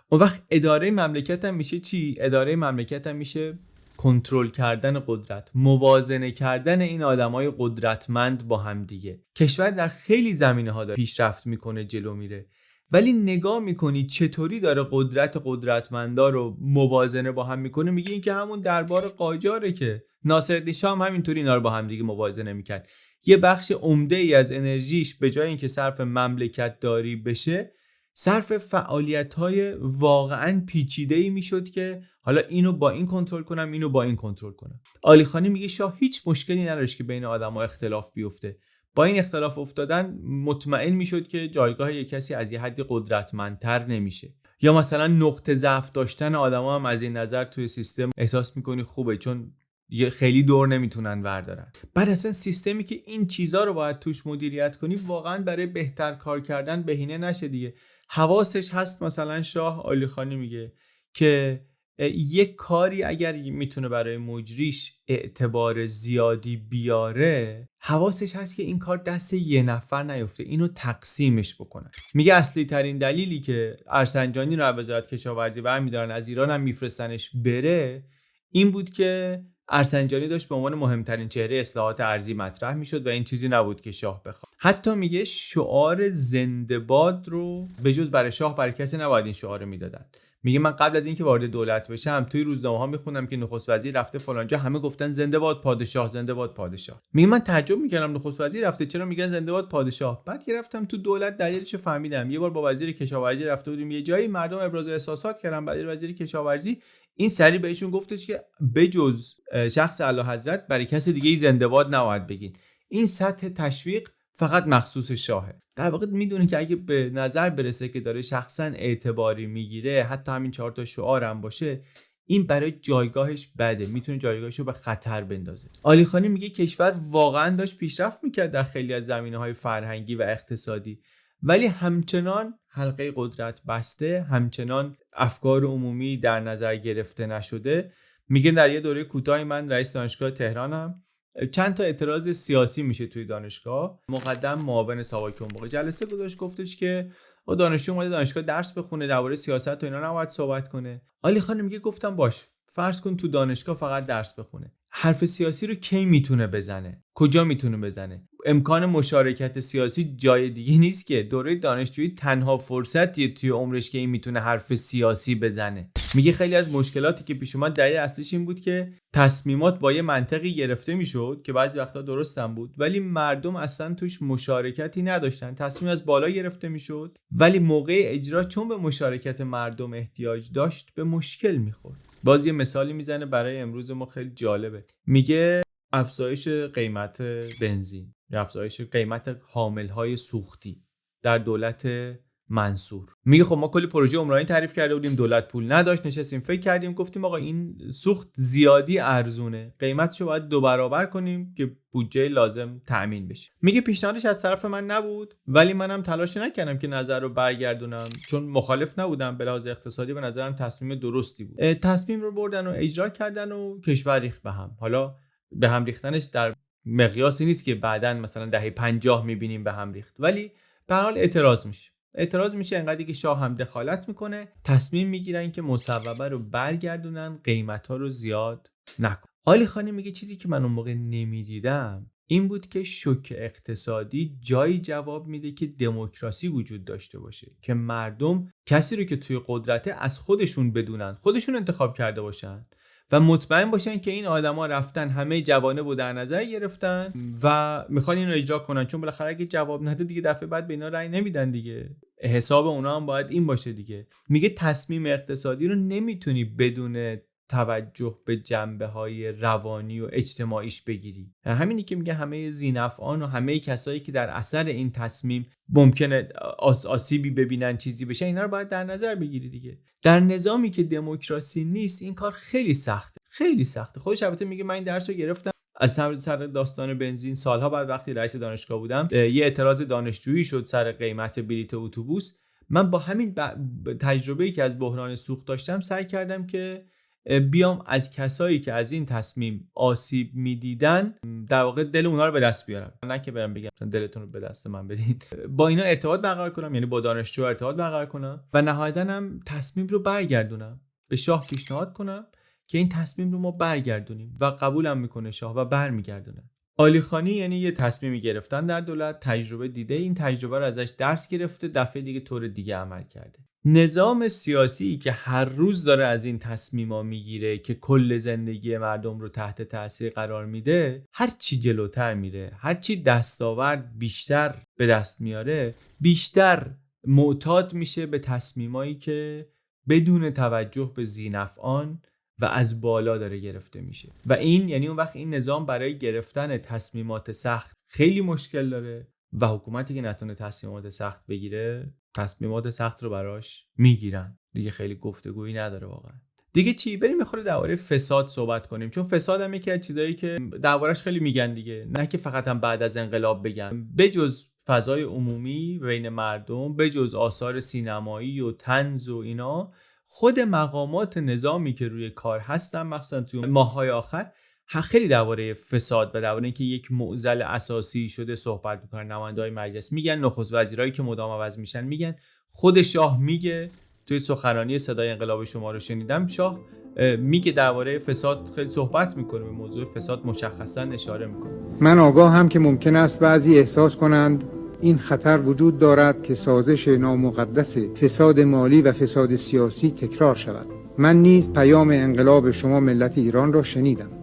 اون وقت اداره مملکت هم میشه چی؟ اداره مملکت هم میشه کنترل کردن قدرت، موازنه کردن این آدمای قدرتمند با هم دیگه. کشور در خیلی زمینه‌ها داره پیشرفت میکنه، جلو میره، ولی نگاه میکنی چطوری داره قدرتمندا رو موازنه با هم میکنه، میگه این که همون دربار قاجاره که ناصرالدین شاه هم همینطوری اینا رو با هم دیگه موازنه میکرد. یه بخش عمده ای از انرژیش به جای اینکه صرف مملکت داری بشه، صرف فعالیت‌های واقعاً پیچیده‌ای میشد که حالا اینو با این کنترل کنم، اینو با این کنترل کنم. عالیخانی میگه شاه هیچ مشکلی نداشت که بین آدم‌ها اختلاف بیفته. با این اختلاف افتادن مطمئن میشد که جایگاه یک کسی از یه حدی قدرتمندتر نمیشه. یا مثلا نقطه ضعف داشتن آدما هم از این نظر توی سیستم احساس میکنی خوبه، چون خیلی دور نمیتونن وردارن. بعد اصلا سیستمی که این چیزا رو باید توش مدیریت کنی واقعا برای بهتر کار کردن بهینه نشه دیگه. حواسش هست مثلا شاه عالیخانی میگه که یک کاری اگر میتونه برای مجریش اعتبار زیادی بیاره، حواسش هست که این کار دست یه نفر نیفته، اینو تقسیمش بکنن. میگه اصلی ترین دلیلی که ارسنجانی رو وزارت کشاورزی برمی‌دارن از ایران هم میفرستنش بره این بود که ارسنجانی داشت به عنوان مهمترین چهره اصلاحات ارضی مطرح میشد و این چیزی نبود که شاه بخواد. حتی میگه شعار زنده باد رو به جز برای شاه برای کسی نباید این شعار رو میدادن. میگه من قبل از اینکه وارد دولت بشم توی روزنامه‌ها میخوندم که نخست وزیر رفته فلانجا، همه گفتن زنده باد پادشاه، زنده باد پادشاه. میگه من تعجب میکردم نخست وزیر رفته چرا میگن زنده باد پادشاه. بعد که رفتم تو دولت دلیلشو فهمیدم. یه بار با وزیر کشاورزی رفته بودیم یه جایی، مردم ابراز احساسات کردن، بعد وزیر کشاورزی این سری بهشون گفتش که بجز شخص اعلیحضرت برای کسی دیگه ای زنده باد نباید بگین. این سطح تشویق فقط مخصوص شاهه. در واقع میدونه که اگه به نظر برسه که داره شخصا اعتباری میگیره، حتی همین 4 تا شعار هم باشه، این برای جایگاهش بده، میتونه جایگاهش رو به خطر بندازه. عالیخانی میگه کشور واقعا داشت پیشرفت میکرد در خیلی از زمینه‌های فرهنگی و اقتصادی، ولی همچنان حلقه قدرت بسته، همچنان افکار عمومی در نظر گرفته نشده. میگه در یه دوره کوتاهی من رئیس دانشگاه تهرانم، چند تا اعتراض سیاسی میشه توی دانشگاه. مقدم معاون ساواک اون موقع جلسه گذاشت، گفتش که دانشجو اومده دانشگاه درس بخونه، درباره سیاست و اینا نباید صحبت کنه. عالیخانی میگه گفتم باش، فرض کن تو دانشگاه فقط درس بخونه، حرف سیاسی رو کی میتونه بزنه؟ کجا میتونه بزنه؟ امکان مشارکت سیاسی جای دیگه نیست که. دوره دانشجویی تنها فرصتیه توی عمرش که این میتونه حرف سیاسی بزنه. میگه خیلی از مشکلاتی که پیش اومد دلیل اصلیش این بود که تصمیمات با یه منطقی گرفته میشد که بعضی وقتا درست هم بود، ولی مردم اصلا توش مشارکتی نداشتن. تصمیم از بالا گرفته میشد ولی موقع اجرا چون به مشارکت مردم احتیاج داشت به مشکل میخورد. باز یه مثالی میزنه برای امروز ما خیلی جالبه. میگه افزایش قیمت بنزین، افزایش قیمت حاملهای سوختی در دولت منصور. میگه خب ما کلی پروژه عمرانی تعریف کرده بودیم، دولت پول نداشت، نشستیم فکر کردیم گفتیم آقا این سوخت زیادی ارزونه، قیمتشو باید 2 برابر کنیم که بودجه لازم تأمین بشه. میگه پیشنهادش از طرف من نبود ولی منم تلاش نکردم که نظر رو برگردونم، چون مخالف نبودم، به لحاظ اقتصادی به نظرم تصمیم درستی بود. تصمیم رو بردن و اجرا کردن و کشور ریخت به هم. حالا به هم ریختنش در مقیاسی نیست که بعداً مثلا دهه 50 میبینیم به هم ریخت، ولی به هر حال اعتراض میشه انقدری که شاه هم دخالت میکنه، تصمیم میگیرن که مصوبه رو برگردونن، قیمتا رو زیاد نکن. عالیخانی میگه چیزی که من اون موقع نمیدیدم این بود که شوک اقتصادی جایی جواب میده که دموکراسی وجود داشته باشه، که مردم کسی رو که توی قدرته از خودشون بدونن، خودشون انتخاب کرده باشن و مطمئن باشن که این آدما رفتن همه جوانب رو در نظر گرفتن و میخوان اینو اجرا کنن، چون بالاخره اگه جواب نده دیگه دفعه بعد به اینا رأی نمیدن دیگه. حساب اونا هم باید این باشه دیگه. میگه تصمیم اقتصادی رو نمیتونی بدون توجه به جنبه‌های روانی و اجتماعیش بگیری. همینی که میگه همه ذی‌نفعان و همه کسایی که در اثر این تصمیم ممکنه آسیبی ببینن، چیزی بشه، اینا رو باید در نظر بگیری دیگه. در نظامی که دموکراسی نیست این کار خیلی سخته، خیلی سخته. خودش البته میگه من این درس رو گرفتم از سر داستان بنزین سالها بعد، وقتی رئیس دانشگاه بودم یه اعتراض دانشجویی شد سر قیمت بلیت اتوبوس. من با همین تجربه‌ای که از بحران سوخت داشتم سعی کردم که بیام از کسایی که از این تصمیم آسیب میدیدن در واقع دل اونا رو به دست بیارم، نه که برم بگم دلتون رو به دست من بدین. با اینا ارتباط برقرار کنم، یعنی با دانشجو ارتباط برقرار کنم و نهایتاً هم تصمیم رو برگردونم، به شاه پیشنهاد کنم که این تصمیم رو ما برگردونیم و قبولم میکنه شاه و برمیگردونه. عالیخانی یعنی یه تصمیمی گرفتن در دولت، تجربه دیده، این تجربه رو ازش درس گرفته، دفعه دیگه طور دیگه عمل کرده. نظام سیاسی که هر روز داره از این تصمیما میگیره که کل زندگی مردم رو تحت تاثیر قرار میده، هر چی جلوتر میره، هر چی دستاورد بیشتر به دست میاره، بیشتر معتاد میشه به تصمیمایی که بدون توجه به ذینفعان و از بالا داره گرفته میشه. و این یعنی اون وقت این نظام برای گرفتن تصمیمات سخت خیلی مشکل داره و حکومتی که نتونه تصمیمات سخت بگیره، تصمیمات سخت رو براش میگیرن. دیگه خیلی گفتگویی نداره واقعا. دیگه چی؟ بریم میخوره درباره فساد صحبت کنیم، چون فساد هم یکی از چیزایی که دربارش خیلی میگن دیگه، نه که فقط هم بعد از انقلاب بگن. بجز فضای عمومی بین مردم، بجز آثار سینمایی و طنز و اینا، خود مقامات نظامی که روی کار هستن مخصوصا تو ماه‌های آخر خیلی درباره فساد و درباره اینکه یک معضل اساسی شده صحبت میکنن. نماینده‌های مجلس میگن، نخست وزیرایی که مدام عوض میشن میگن، خود شاه میگه. توی سخنرانی صدای انقلاب شما رو شنیدم، شاه میگه درباره فساد خیلی صحبت میکنه، به موضوع فساد مشخصا اشاره میکنه. من آگاهم که ممکن است بعضی احساس کنند این خطر وجود دارد که سازش نامقدس فساد مالی و فساد سیاسی تکرار شود. من نیز پیام انقلاب شما ملت ایران را شنیدم.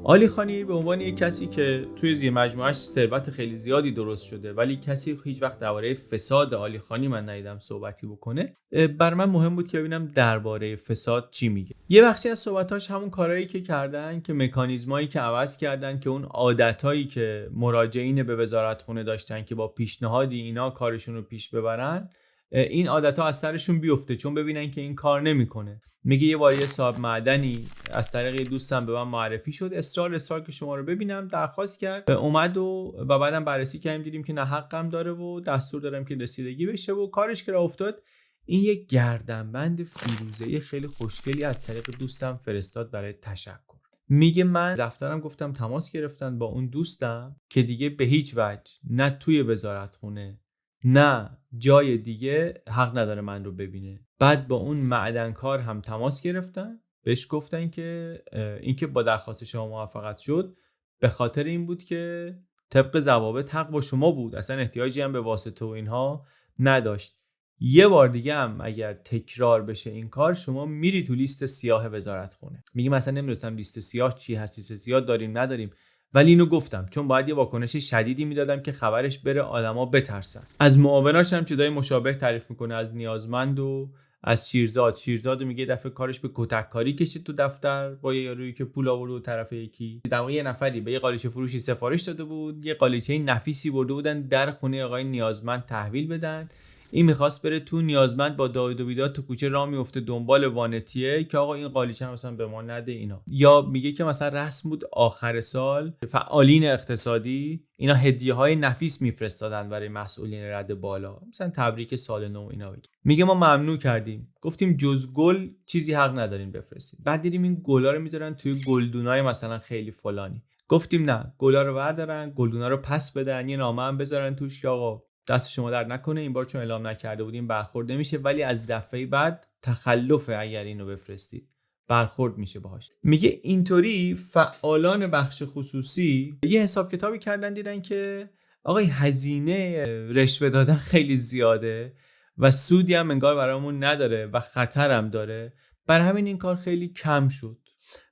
عالیخانی به عنوان یک کسی که توی زیر مجموعه‌اش ثروت خیلی زیادی درست شده، ولی کسی هیچ وقت درباره فساد عالیخانی من ندیدم صحبتی بکنه، بر من مهم بود که ببینم درباره فساد چی میگه. یه بخشی از صحبتاش همون کارهایی که کردن، که مکانیزمایی که عوض کردن، که اون عادتایی که مراجعین به وزارتخونه داشتن که با پیشنهادی اینا کارشون رو پیش ببرن، این عادت‌ها از سرشون بیفته، چون ببینن که این کار نمیکنه. میگه یه بار یه صاحب معدنی از طریق دوستم به من معرفی شد، اصرار که شما رو ببینم درخواست کرد، اومد و بعدم بررسی کردیم، دیدیم که نه حقم داره و دستور دارم که رسیدگی بشه و کارش که راه افتاد. این یک گردنبند فیروزه‌ای خیلی خوشگلی از طریق دوستم فرستاد برای تشکر. میگه من دفترم گفتم تماس گرفتن با اون دوستم که دیگه به هیچ وجه نه توی وزارتخونه نه جای دیگه حق نداره من رو ببینه. بعد با اون معدنکار هم تماس گرفتن، بهش گفتن که اینکه با درخواست شما موافقت شد به خاطر این بود که طبق ضوابط حق با شما بود، اصلا احتیاجی هم به واسطه و اینها نداشت. یه بار دیگه هم اگر تکرار بشه این کار، شما میری تو لیست سیاه وزارتخونه. میگم مثلا نمیدونم لیست سیاه چی هست، لیست سیاه داریم نداریم، ولی اینو گفتم چون باید یه واکنش شدیدی میدادم که خبرش بره آدما بترسن. از معاوناش هم چیزای مشابه تعریف میکنه، از نیازمند و از شیرزاد میگه دفعه کارش به کتککاری کشید تو دفتر با یه یارویی که پول آورد و طرف یکی. در واقع یه نفری به یه قالیچه فروشی سفارش داده بود، یه قالیچه نفیسی برده بودن در خونه آقای نیازمند تحویل بدن. این میخواست بره تو، نیازمند با داد و بیداد تو کوچه راه میفته دنبال وانتیه که آقا این قالیچه مثلا به ما نده اینا. یا میگه که مثلا رسم بود آخر سال فعالین اقتصادی اینا هدیه‌های نفیس میفرستادن برای مسئولین رد بالا، مثلا تبریک سال نو اینا. میگه ما ممنوع کردیم، گفتیم جز گل چیزی حق ندارین بفرستید. بعد دیدیم این گلا رو میذارن توی گلدونای مثلا خیلی فلانی، گفتیم نه، گلا رو بردارن، گلدونا رو پس بدن، یه نامه هم بذارن توش که آقا دست شما درد نکنه، این بار چون اعلام نکرده بودیم برخورد نمیشه، ولی از دفعه بعد تخلفه اگر اینو بفرستید، برخورد میشه باهاش. میگه اینطوری فعالان بخش خصوصی یه حساب کتابی کردن، دیدن که آقای هزینه رشوه دادن خیلی زیاده و سودی هم انگار برامون نداره و خطرم داره، بر همین این کار خیلی کم شد.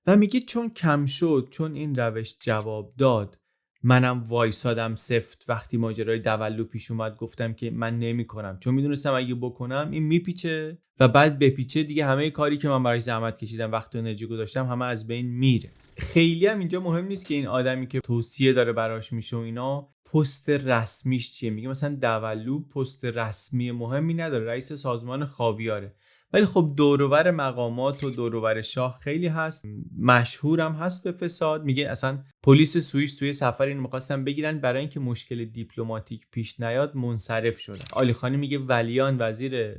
و میگه چون کم شد، چون این روش جواب داد، منم وایسادم سفت. وقتی ماجرای دولو پیش اومد گفتم که من نمی کنم، چون میدونستم اگه بکنم این میپیچه و بعد بپیچه دیگه همه کاری که من براش زحمت کشیدم، وقت و انرژی گذاشتم، همه از بین میره. خیلی هم اینجا مهم نیست که این آدمی که توصیه داره براش میشه و اینا پست رسمیش چیه. میگه مثلا دولو پست رسمی مهمی نداره، رئیس سازمان خاویاره، ولی خب دوروبر مقامات و دوروبر شاه خیلی هست، مشهورم هست به فساد. میگه اصلا پلیس سوئیس توی سفر اینو می‌خواستن بگیرن، برای اینکه مشکل دیپلماتیک پیش نیاد منصرف شدن. عالیخانی میگه ولیان وزیر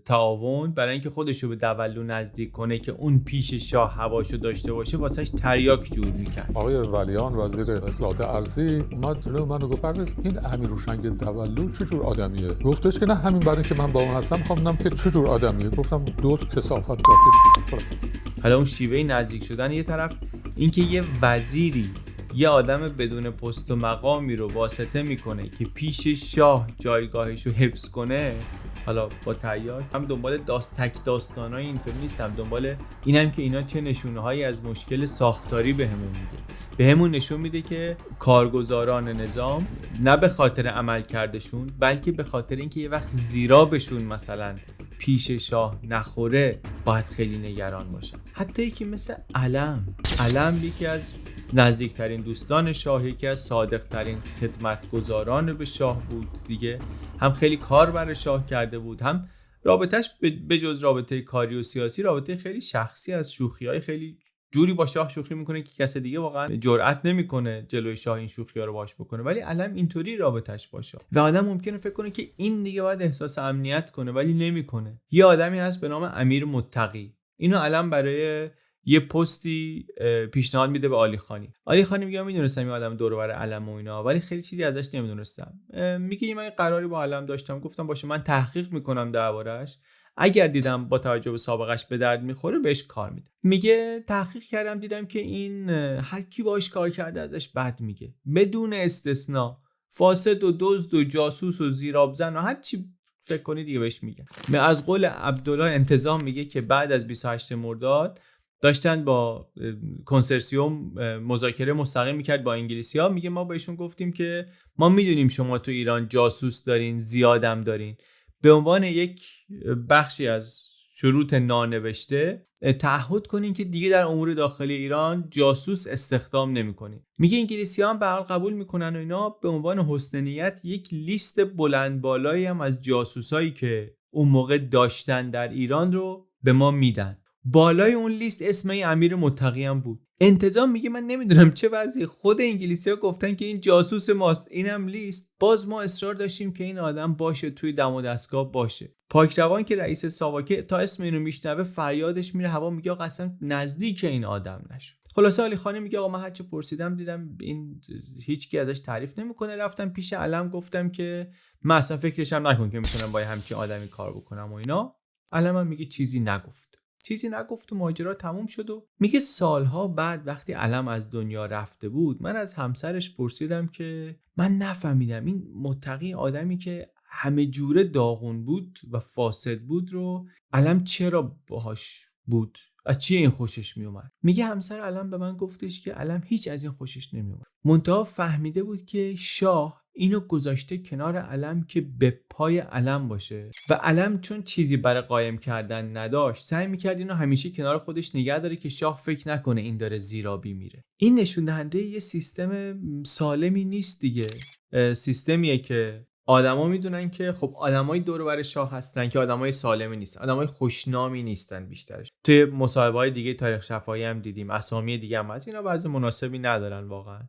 تعاون برای اینکه خودشو به دولو نزدیک کنه که اون پیش شاه هواشو داشته باشه واسش تریاک جور میکرد. آقای ولیان وزیر اصلاحات ارضی اومد جلو منو گفت این امیرهوشنگ دولو چه جور آدمیه؟ گفتش که نه، همین برای اینکه من با اون هستم خوندم که چه جور آدمیه. گفتم دوست کثافت جاکش. حالا اون شیوه نزدیک شدن یه طرف، اینکه یه وزیری یه آدم بدون پست و مقامی رو واسطه میکنه که پیش شاه جایگاهش رو حفظ کنه، حالا با تیار هم دنبال تک داستانای اینطوری نیستم، دنبال اینم که اینا چه نشونه هایی از مشکل ساختاری بهمون میگه. بهمون نشون میده که کارگزاران نظام نه به خاطر عمل کردشون، بلکه به خاطر اینکه یه وقت زیرا بهشون مثلا پیش شاه نخوره باید خیلی نگران باشن. حتی یکی مثل علم یکی از نزدیکترین دوستان شاه، یکی از صادقترین خدمتگزاران به شاه بود دیگه، هم خیلی کار برای شاه کرده بود، هم رابطش به جز رابطه کاری و سیاسی رابطه خیلی شخصی از شوخی‌های خیلی جوری با شاه شوخی میکنه که کس دیگه واقعا جرئت نمیکنه جلوی شاه این شوخی‌ها رو باش بکنه، ولی علم اینطوری رابطش باشه و آدم ممکنه فکر کنه که این دیگه باید احساس امنیت کنه ولی نمیکنه. یه آدمی هست به نام امیر متقی، اینو علم برای یه پستی پیشنهاد میده به علی خانی میگه میدونستم این آدم دور و بر علم و اینا، ولی خیلی چیزی ازش نمیدونستم. میگه من قراری با علم داشتم، گفتم باشه من تحقیق میکنم دربارش، اگر دیدم با توجه به سابقش به درد میخوره بهش کار میده. میگه تحقیق کردم دیدم که این هر کی باهاش کار کرده ازش بد میگه بدون استثنا، فاسد و دزد و جاسوس و زیرآبزن و هر چی فکر کنی دیگه بهش میگه. از قول عبدالله انتظام میگه که بعد از 28 مرداد داشتن با کنسرسیوم مذاکره مستقیم میکرد با انگلیسی‌ها. میگه ما بهشون گفتیم که ما میدونیم شما تو ایران جاسوس دارین، زیادم دارین، به عنوان یک بخشی از شروط نانوشته تعهد کنین که دیگه در امور داخلی ایران جاسوس استخدام نمی‌کنین. میگه انگلیسی‌ها هم به حال قبول میکنن و اینا به عنوان حسن نیت یک لیست بلند بالایی هم از جاسوسایی که اون موقع داشتن در ایران رو به ما میدن. بالای اون لیست اسم امیر متقی هم بود. انتظام میگه من نمیدونم چه وضعی، خود انگلیسی‌ها گفتن که این جاسوس ماست، اینم لیست، باز ما اصرار داشتیم که این آدم باشه توی دم و دستگاه باشه. پاکروان که رئیس ساواک تا اسم اینو میشنوه فریادش میره هوا، میگه آقا اصلا نزدیک این آدم نشد. خلاصه علی خانی میگه آقا من هرچی پرسیدم دیدم این هیچکی ازش تعریف نمیکنه، رفتم پیش علم گفتم که من اصلا فکرش هم نکن که میتونم با همچین آدمی کار بکنم و اینا. علم هم میگه چیزی نگفت و ماجرا تموم شد. و میگه سالها بعد وقتی علم از دنیا رفته بود من از همسرش پرسیدم که من نفهمیدم این متقی آدمی که همه جوره داغون بود و فاسد بود رو علم چرا باهاش بود، از چی این خوشش میومد. میگه همسر علم به من گفتش که علم هیچ از این خوشش نمیومد، منتها فهمیده بود که شاه اینو گذاشته کنار علم که به پای علم باشه و علم چون چیزی برای قایم کردن نداشت سعی میکرد اینو همیشه کنار خودش نگه داره که شاه فکر نکنه این داره زیرابی میره. این نشون دهنده یه سیستم سالمی نیست دیگه، سیستمیه که آدما میدونن که خب آدمای دور و بر شاه هستن که آدمای سالمی نیستن، آدمای خوشنامی نیستن بیشترش. توی مصاحبه‌های دیگه تاریخ شفاهی هم دیدیم، اسامی دیگه هم هست، اینا وضع مناسبی ندارن واقعا.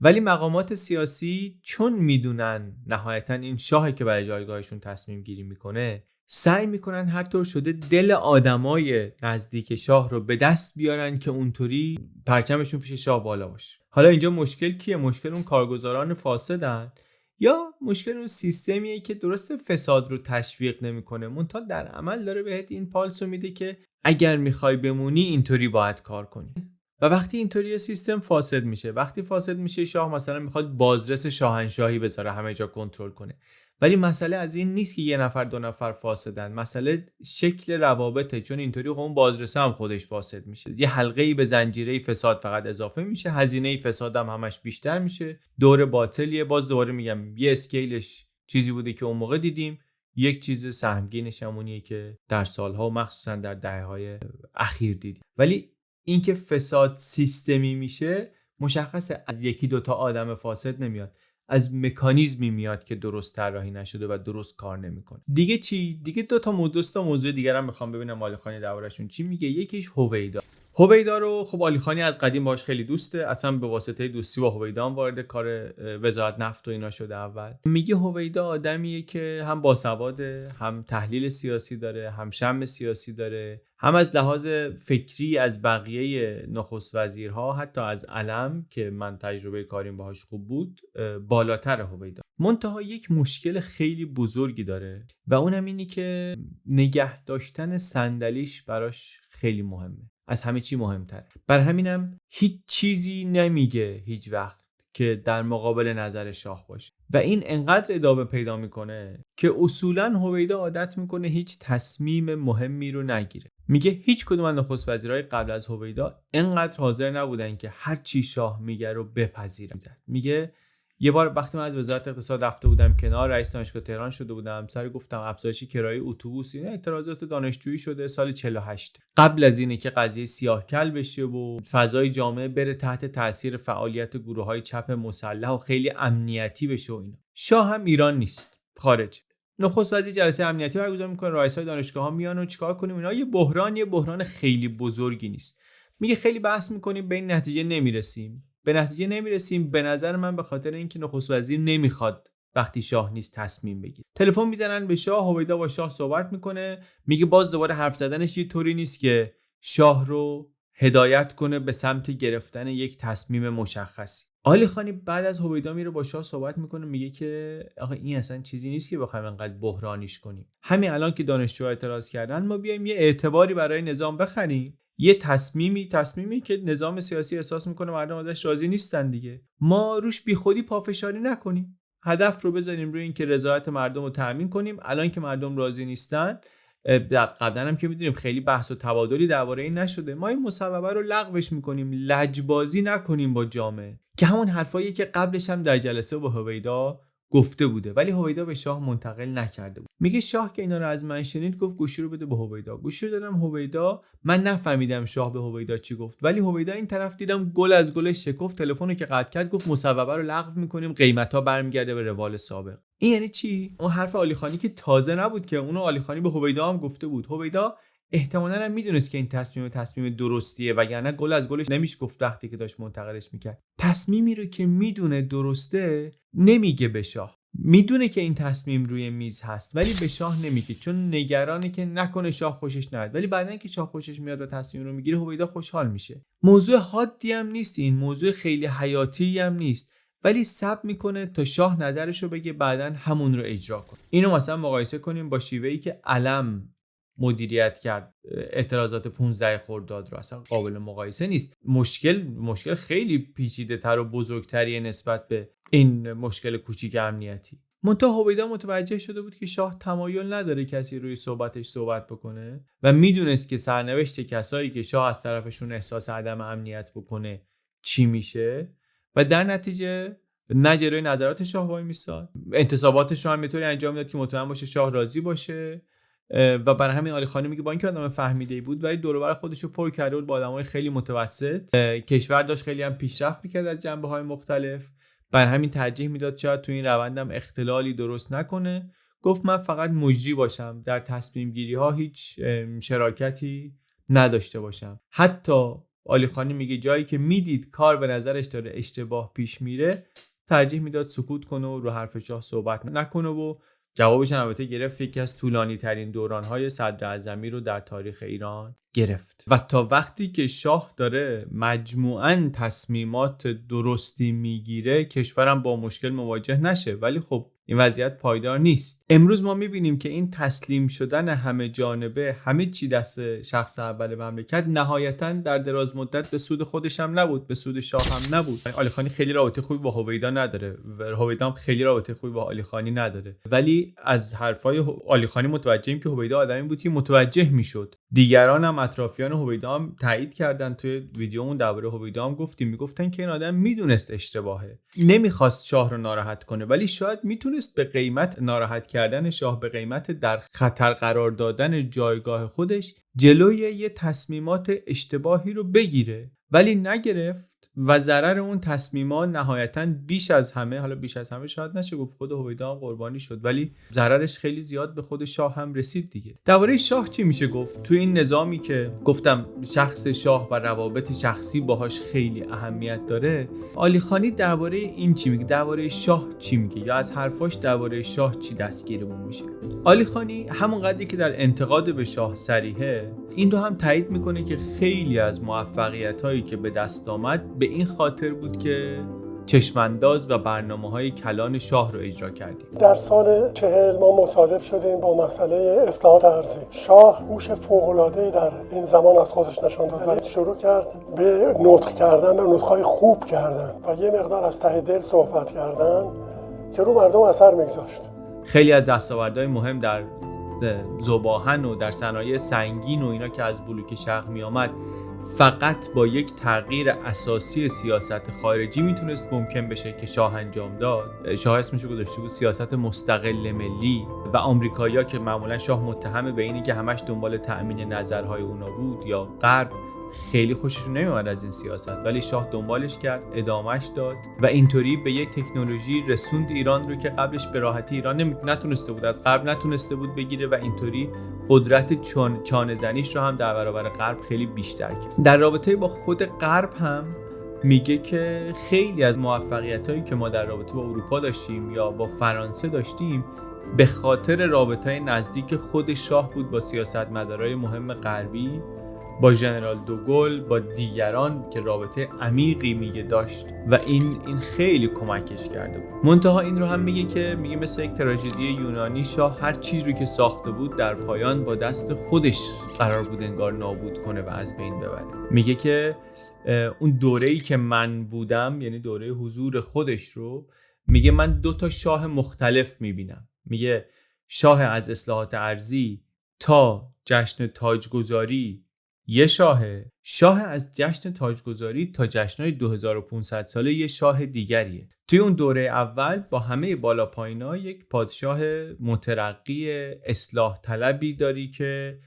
ولی مقامات سیاسی چون میدونن نهایتا این شاهی که برای جایگاهشون تصمیم گیری میکنه، سعی میکنن هر طور شده دل آدمای نزدیک شاه رو به دست بیارن که اونطوری پرچمشون پیش شاه بالا باشه. حالا اینجا مشکل کیه؟ مشکل اون کارگزاران فاسدن یا مشکل اون سیستمیه که درست فساد رو تشویق نمیکنه، منتها در عمل داره بهت این پالسو میده که اگر میخوای بمونی اینطوری باید کار کنی. و وقتی اینطوری سیستم فاسد میشه، وقتی فاسد میشه شاه مثلا میخواد بازرس شاهنشاهی بذاره همه جا کنترل کنه، ولی مسئله از این نیست که یه نفر دو نفر فاسدن، مسئله شکل روابطه، چون اینطوری اون بازرس هم خودش فاسد میشه، یه حلقه‌ای به زنجیره فساد فقط اضافه میشه، هزینه فساد هم همش بیشتر میشه، دور باطلیه. باز دوباره میگم یه اسکیلش چیزی بوده که اون موقع دیدیم، یک چیز سهمگینش همونیه که در سالها و مخصوصا در دهه‌های اخیر دیدیم. ولی اینکه فساد سیستمی میشه مشخصه از یکی دوتا آدم فاسد نمیاد، از مکانیزمی میاد که درست طراحی نشده و درست کار نمیکنه. دیگه چی؟ دیگه دوتا موضوع دیگر هم میخوام ببینم علی خانی دربارشون چی میگه. یکیش هویدا رو خب علی خانی از قدیم باهاش خیلی دوسته، اصلا به واسطه دوستی با هویدا هم وارد کار وزارت نفت و اینا شده. اول میگه هویدا آدمیه که هم باسواده، هم تحلیل سیاسی داره، هم شم سیاسی داره، هم از لحاظ فکری از بقیه نخست وزیرها، حتی از علم که من تجربه کاریم باهاش خوب بود، بالاتر هویدا. منتها یک مشکل خیلی بزرگی داره و اونم اینی که نگه داشتن صندلیش براش خیلی مهمه. از همه چی مهمتره. بر همینم هیچ چیزی نمیگه هیچ وقت که در مقابل نظر شاه باشه و این انقدر ادامه پیدا میکنه که اصولا هویدا عادت میکنه هیچ تصمیم مهمی رو نگیره. میگه هیچ کدوم از نخست وزیرای قبل از هویدا انقدر حاضر نبودن که هر چی شاه میگه رو بپذیرن. میگه یه بار وقتی من از وزارت اقتصاد رفته بودم کنار، رئیس دانشگاه تهران شده بودم، سر گفتم افزایش کرایه اتوبوس، اینا اعتراضات دانشجویی شده سال 48 قبل از اینه که قضیه سیاه‌کل بشه و فضای جامعه بره تحت تاثیر فعالیت گروه‌های چپ مسلح و خیلی امنیتی بشه و اینا. شاه هم ایران نیست، خارج. نخست وزیر جلسه امنیتی برگزار میکنه، رئیسای دانشگاه‌ها میان و چیکار کنیم اینا. یه بحران خیلی بزرگی نیست. میگه خیلی بحث میکنیم به این نتیجه نمیرسیم. به نظر من به خاطر اینکه نخست وزیر نمیخواد وقتی شاه نیست تصمیم بگیره. تلفن میزنن به شاه، هویدا با شاه صحبت میکنه، میگه باز دوباره حرف زدنش یه طوری نیست که شاه رو هدایت کنه به سمت گرفتن یک تصمیم مشخصی. عالی خانی بعد از هویدا میره با شاه صحبت میکنه، میگه که آقا این اصلا چیزی نیست که بخوایم انقدر بحرانیش کنیم. همین الان که دانشجوها اعتراض کردن ما بیایم یه اعتباری برای نظام بخریم، یه تصمیمی که نظام سیاسی احساس میکنه مردم ازش راضی نیستن دیگه، ما روش بیخودی پافشاری نکنیم، هدف رو بذاریم روی این که رضایت مردم رو تامین کنیم. الان که مردم راضی نیستن، قبلا هم که میدونیم خیلی بحث و تبادلی درباره این نشده، ما این مصوبه رو لغوش میکنیم، لجبازی نکنیم با جامعه، که همون حرفایی که قبلش هم در جلسه با هویدا گفته بوده ولی هویدا به شاه منتقل نکرده بود. میگه شاه که اینا رو از من شنید گفت گوشی رو بده به هویدا. گوشی رو دادم هویدا، من نفهمیدم شاه به هویدا چی گفت، ولی هویدا این طرف دیدم گل از گلش شکفت، تلفن رو که قطع کرد گفت مصوبه رو لغو میکنیم، قیمتا برمیگرده به روال سابق. این یعنی چی؟ اون حرف عالی خانی که تازه نبود که اونو عالی خانی به هویدا هم گفته بود. هویدا احتمالاً هم میدونست که این تصمیم درستیه، وگرنه گل از گلش نمیش گفت وقتی که داشت منتقلش میکرد. تصمیمی رو که میدونه درسته نمیگه به شاه، میدونه که این تصمیم روی میز هست ولی به شاه نمیگه، چون نگرانه که نکنه شاه خوشش نیاد. ولی بعدن که شاه خوشش میاد و تصمیم رو میگیره هویدا خوشحال میشه. موضوع حادی هم نیست، این موضوع خیلی حیاتی هم نیست، ولی صبر میکنه تا شاه نظرش رو بگه بعدن همون رو اجرا کنه. اینو مثلا مقایسه کنیم با شیوهی که علم مدیریت کرد اعتراضات 15 خرداد رو، اصلا قابل مقایسه نیست. مشکل خیلی پیچیده تر و بزرگتریه نسبت به این مشکل کوچیک امنیتی. منتها هویدا متوجه شده بود که شاه تمایل نداره کسی روی صحبتش صحبت بکنه و میدونست که سرنوشت کسایی که شاه از طرفشون احساس عدم امنیت بکنه چی میشه و در نتیجه نه جلوی نظرات شاه وای میساد، انتصاباتش رو هم میتونی انجام داد که مطمئن باشه شاه راضی باشه. و برای همین عالی خانی میگه با اینکه آدم فهمیده بود ولی دور و بر خودش رو پر کرده بود با آدمای خیلی متوسط، کشور داشت خیلی هم پیشرفت میکرد از جنبه‌های مختلف، برای همین ترجیح میداد شاید تو این روندم اختلالی درست نکنه. گفت من فقط مجری باشم، در تصمیم گیری ها هیچ شراکتی نداشته باشم. حتی عالی خانی میگه جایی که میدید کار به نظرش داره اشتباه پیش میره ترجیح میداد سکوت کنه و رو حرف شاه صحبت نکنه و جوابش هم البته گرفت، یکی از طولانی ترین دوران‌های صدراعظمی رو در تاریخ ایران گرفت. و تا وقتی که شاه داره مجموعاً تصمیمات درستی میگیره کشورم با مشکل مواجه نشه، ولی خب این وضعیت پایدار نیست. امروز ما میبینیم که این تسلیم شدن همه جانبه، همه چی دست شخص اول مملکت، نهایتاً در دراز مدت به سود خودش هم نبود، به سود شاه هم نبود. عالی خانی خیلی رابطه خوبی با هویدا نداره و هویدا هم خیلی رابطه خوبی با عالی خانی نداره، ولی از حرفای عالی خانی متوجهیم که هویدا آدمی بود که متوجه میشد. دیگران هم اطرافیان هویدا هم تایید کردن، توی ویدیومون درباره هویدا هم میگفتن که این آدم میدونست اشتباهه، نمیخواست شاه رو ناراحت کنه، ولی شاید میتونست به قیمت ناراحت کردن شاه، به قیمت در خطر قرار دادن جایگاه خودش جلوی یه تصمیمات اشتباهی رو بگیره، ولی نگرفت و ضرر اون تصمیمات نهایتاً بیش از همه شاید نشه گفت، خود هویدا هم قربانی شد، ولی ضررش خیلی زیاد به خود شاه هم رسید دیگه. درباره شاه چی میشه گفت؟ تو این نظامی که گفتم شخص شاه و روابط شخصی باهاش خیلی اهمیت داره، عالی خانی درباره این چی میگه؟ درباره شاه چی میگه؟ یا از حرفاش درباره شاه چی دستگیرمون میشه؟ عالی خانی همون قدری که در انتقاد به شاه صریحه، این رو هم تایید میکنه که خیلی از موفقیتایی که به دست آمد به این خاطر بود که چشمانداز و برنامه‌های کلان شاه رو اجرا کردیم. در سال 40 ما مصادف شدیم با مسئله اصلاحات ارضی. شاه هوش فوق‌العاده‌ای در این زمان از خودش نشان داد و شروع کرد به نطق کردن، به نطق‌های خوب کردن و یه مقدار از ته دل صحبت کردن که رو مردم اثر می‌گذاشت. خیلی از دستاوردهای مهم در ذوب‌آهن و در صنایع سنگین و اینا که از بلوک شرق می آمد فقط با یک تغییر اساسی سیاست خارجی میتونست ممکن بشه که شاه انجام داد. شاه اسمشو گذاشته بود سیاست مستقل ملی و آمریکایی‌ها که معمولا شاه متهم به اینی که همش دنبال تأمین نظرهای اونا بود یا غرب خیلی خوششون نمیومد از این سیاست، ولی شاه دنبالش کرد، ادامهش داد و اینطوری به یک تکنولوژی رسوند ایران رو که قبلش به راحتی ایران نتونسته بود، از غرب نتونسته بود بگیره و اینطوری قدرت چانه زنیش رو هم در برابر غرب خیلی بیشتر کرد. در رابطه با خود غرب هم میگه که خیلی از موفقیتایی که ما در رابطه با اروپا داشتیم یا با فرانسه داشتیم به خاطر رابطه‌های نزدیک خود شاه بود با سیاستمدارای مهم غربی، با ژنرال دوگل، با دیگران که رابطه عمیقی میگه داشت و این خیلی کمکش کرده بود. منتها این رو هم میگه که میگه مثل یک تراژدی یونانی شاه هر چیزی رو که ساخته بود در پایان با دست خودش قرار بود انگار نابود کنه و از بین ببره. میگه که اون دوره‌ای که من بودم، یعنی دوره حضور خودش رو، میگه من 2 شاه مختلف میبینم. میگه شاه از اصلاحات ارضی تا جشن تاجگذاری یه شاه از جشن تاجگذاری تا جشن‌های 2500 ساله یه شاه دیگریه. توی اون دوره اول با همه بالا پایینا یک پادشاه مترقی اصلاح طلبی داری که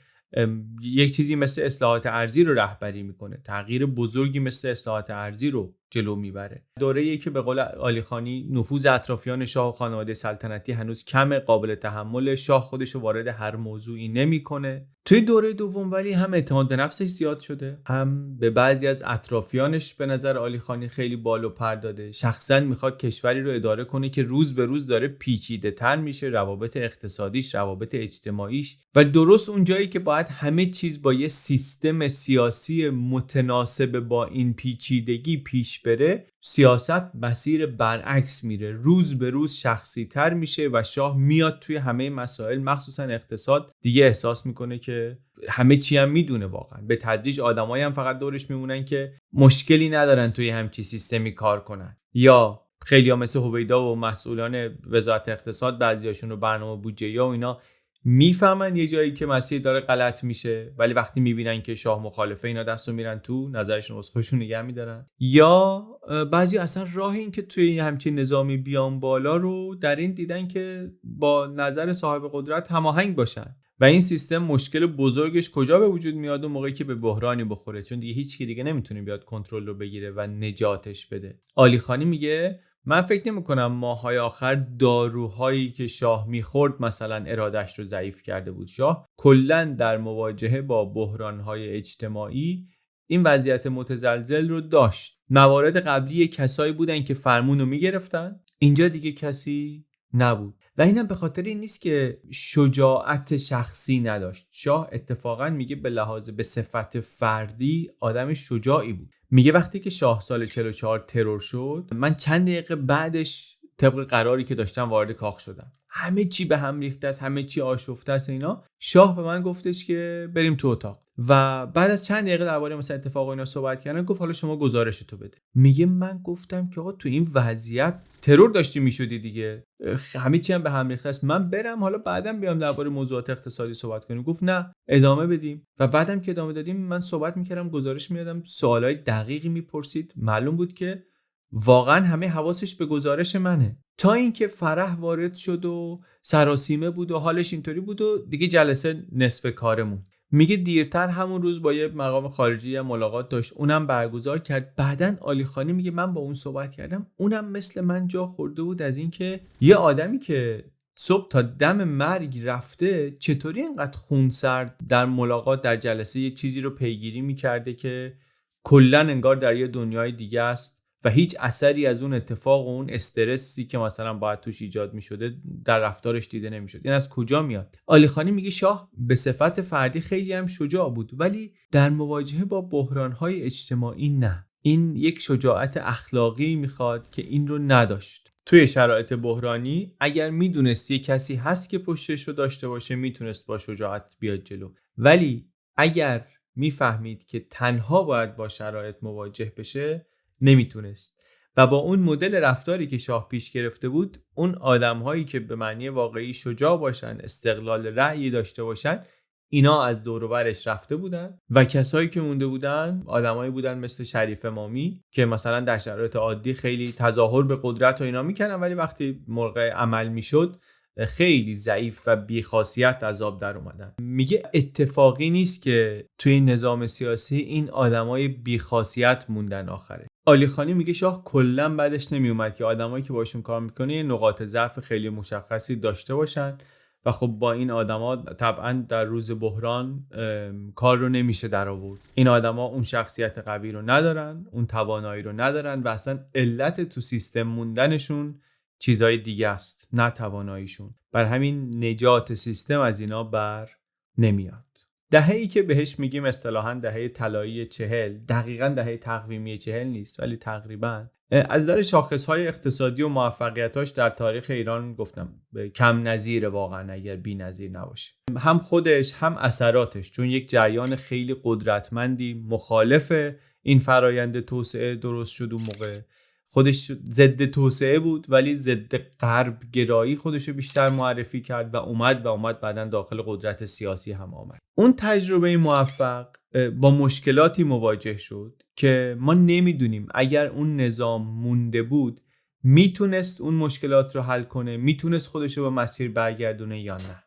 یک چیزی مثل اصلاحات ارضی رو رهبری میکنه، تغییر بزرگی مثل اصلاحات ارضی رو جلو میبره. دوره‌ای که به قول علیخانی نفوذ اطرافیان شاه و خانواده سلطنتی هنوز کم، قابل تحمل، شاه خودش رو وارد هر موضوعی نمیکنه. توی دوره دوم ولی هم اعتماد به نفسش زیاد شده، هم به بعضی از اطرافیانش به نظر علیخانی خیلی بال و پر داده. شخصا میخواد کشوری رو اداره کنه که روز به روز داره پیچیده تر میشه، روابط اقتصادیش، روابط اجتماعیش، و درست اون جایی که باید همه چیز با یه سیستم سیاسی متناسب با این پیچیدگی پیش بره، سیاست مسیر برعکس میره، روز به روز شخصی تر میشه و شاه میاد توی همه مسائل مخصوصا اقتصاد دیگه احساس میکنه که همه چی هم میدونه. واقعا به تدریج آدمایی هم فقط دورش میمونن که مشکلی ندارن توی همچی سیستمی کار کنن، یا خیلی‌ها مثل هویدا و مسئولان وزارت اقتصاد بعضیاشون رو برنامه بودجه و اینا میفهمن یه جایی که مسیر داره غلط میشه، ولی وقتی میبینن که شاه مخالفه اینا دستو میرن تو، نظرشون واسه خودشون نگه میدارن. یا بعضی اصلا راه این که توی همچین نظامی بیان بالا رو در این دیدن که با نظر صاحب قدرت هماهنگ باشن و این سیستم مشکل بزرگش کجا به وجود میاد؟ اون موقعی که به بحرانی بخوره، چون دیگه هیچ کی دیگه نمیتونه بیاد کنترل رو بگیره و نجاتش بده. علیخانی میگه من فکر نمی‌کنم ماهای آخر داروهایی که شاه می‌خورد مثلا ارادش رو ضعیف کرده بود. شاه کلاً در مواجهه با بحران‌های اجتماعی این وضعیت متزلزل رو داشت. موارد قبلی کسایی بودن که فرمون رو می‌گرفتن، اینجا دیگه کسی نبود. و اینم به خاطر این نیست که شجاعت شخصی نداشت. شاه اتفاقاً میگه به لحاظ به صفت فردی آدم شجاعی بود. میگه وقتی که شاه سال 44 ترور شد، من چند دقیقه بعدش طبق قراری که داشتم وارد کاخ شدم. همه چی به هم ریخته است، همه چی آشفته است اینا. شاه به من گفتش که بریم تو اتاق و بعد از چند دقیقه درباره مثلا اتفاق اینا صحبت کردن گفت حالا شما گزارش تو بده. میگه من گفتم که آقا تو این وضعیت ترور داشتی میشدی دیگه، همه چی هم به هم ریخته است، من برم حالا بعدم بیام درباره موضوعات اقتصادی صحبت کنیم. گفت نه ادامه بدیم. و بعدم که ادامه دادیم من صحبت میکردم، گزارش میدادم، سوالای دقیقی میپرسید، معلوم بود که واقعا همه حواسش به گزارش منه. تا اینکه فرح وارد شد و سراسیمه بود و حالش اینطوری بود و دیگه جلسه نصف کارمون. میگه دیرتر همون روز با یه مقام خارجی ملاقات داشت، اونم برگزار کرد. بعدن علیخانی میگه من با اون صحبت کردم، اونم مثل من جا خورده بود از این که یه آدمی که صبح تا دم مرگ رفته چطوری اینقدر خونسرد در ملاقات در جلسه یه چیزی رو پیگیری میکرده که کلا انگار در یه دنیای دیگه است و هیچ اثری از اون اتفاق و اون استرسی که مثلا باید توش ایجاد می‌شده در رفتارش دیده نمی‌شد. این از کجا میاد؟ علیخانی میگه شاه به صفت فردی خیلی هم شجاع بود، ولی در مواجهه با بحران‌های اجتماعی نه. این یک شجاعت اخلاقی میخواد که این رو نداشت. توی شرایط بحرانی اگر میدونستی کسی هست که پشتش رو داشته باشه میتونست با شجاعت بیاد جلو، ولی اگر میفهمید که تنها باید با شرایط مواجه بشه نمیتونست. و با اون مدل رفتاری که شاه پیش گرفته بود، اون آدم‌هایی که به معنی واقعی شجاع باشن، استقلال رأی داشته باشن، اینا از دور و برش رفته بودن و کسایی که مونده بودن آدمایی بودن مثل شریف امامی که مثلا در شرایط عادی خیلی تظاهر به قدرت و اینا میکنن، ولی وقتی موقع عمل میشد خیلی ضعیف و بی‌خاصیت از آب در اومدن. میگه اتفاقی نیست که توی نظام سیاسی این آدمای بی‌خاصیت موندن آخره. علی خانی میگه شاه کلا بعدش نمیومد که آدمایی که باشون کار میکنه نقاط ضعف خیلی مشخصی داشته باشن و خب با این آدما طبعا در روز بحران کار رو نمیشه در آورد. این آدما اون شخصیت قوی رو ندارن، اون توانایی رو ندارن و اصلا علت تو سیستم موندنشون چیزای دیگه است، نه تواناییشون. بر همین نجات سیستم از اینا بر نمیاد. دهه‌ای که بهش میگیم اصطلاحاً دهه طلایی 40، دقیقاً دهه تقویمی 40 نیست ولی تقریباً از نظر شاخص‌های اقتصادی و موفقیتاش در تاریخ ایران گفتم کم نظیر، واقعاً اگر بی‌نظیر نباشه. هم خودش هم اثراتش، چون یک جریان خیلی قدرتمندی مخالف این فرایند توسعه درست شد اون موقع. خودش ضد توسعه بود ولی ضد غرب گرایی خودشو بیشتر معرفی کرد و اومد بعداً داخل قدرت سیاسی هم آمد. اون تجربه موفق با مشکلاتی مواجه شد که ما نمیدونیم اگر اون نظام مونده بود میتونست اون مشکلات رو حل کنه، میتونست خودشو به مسیر برگردونه یا نه.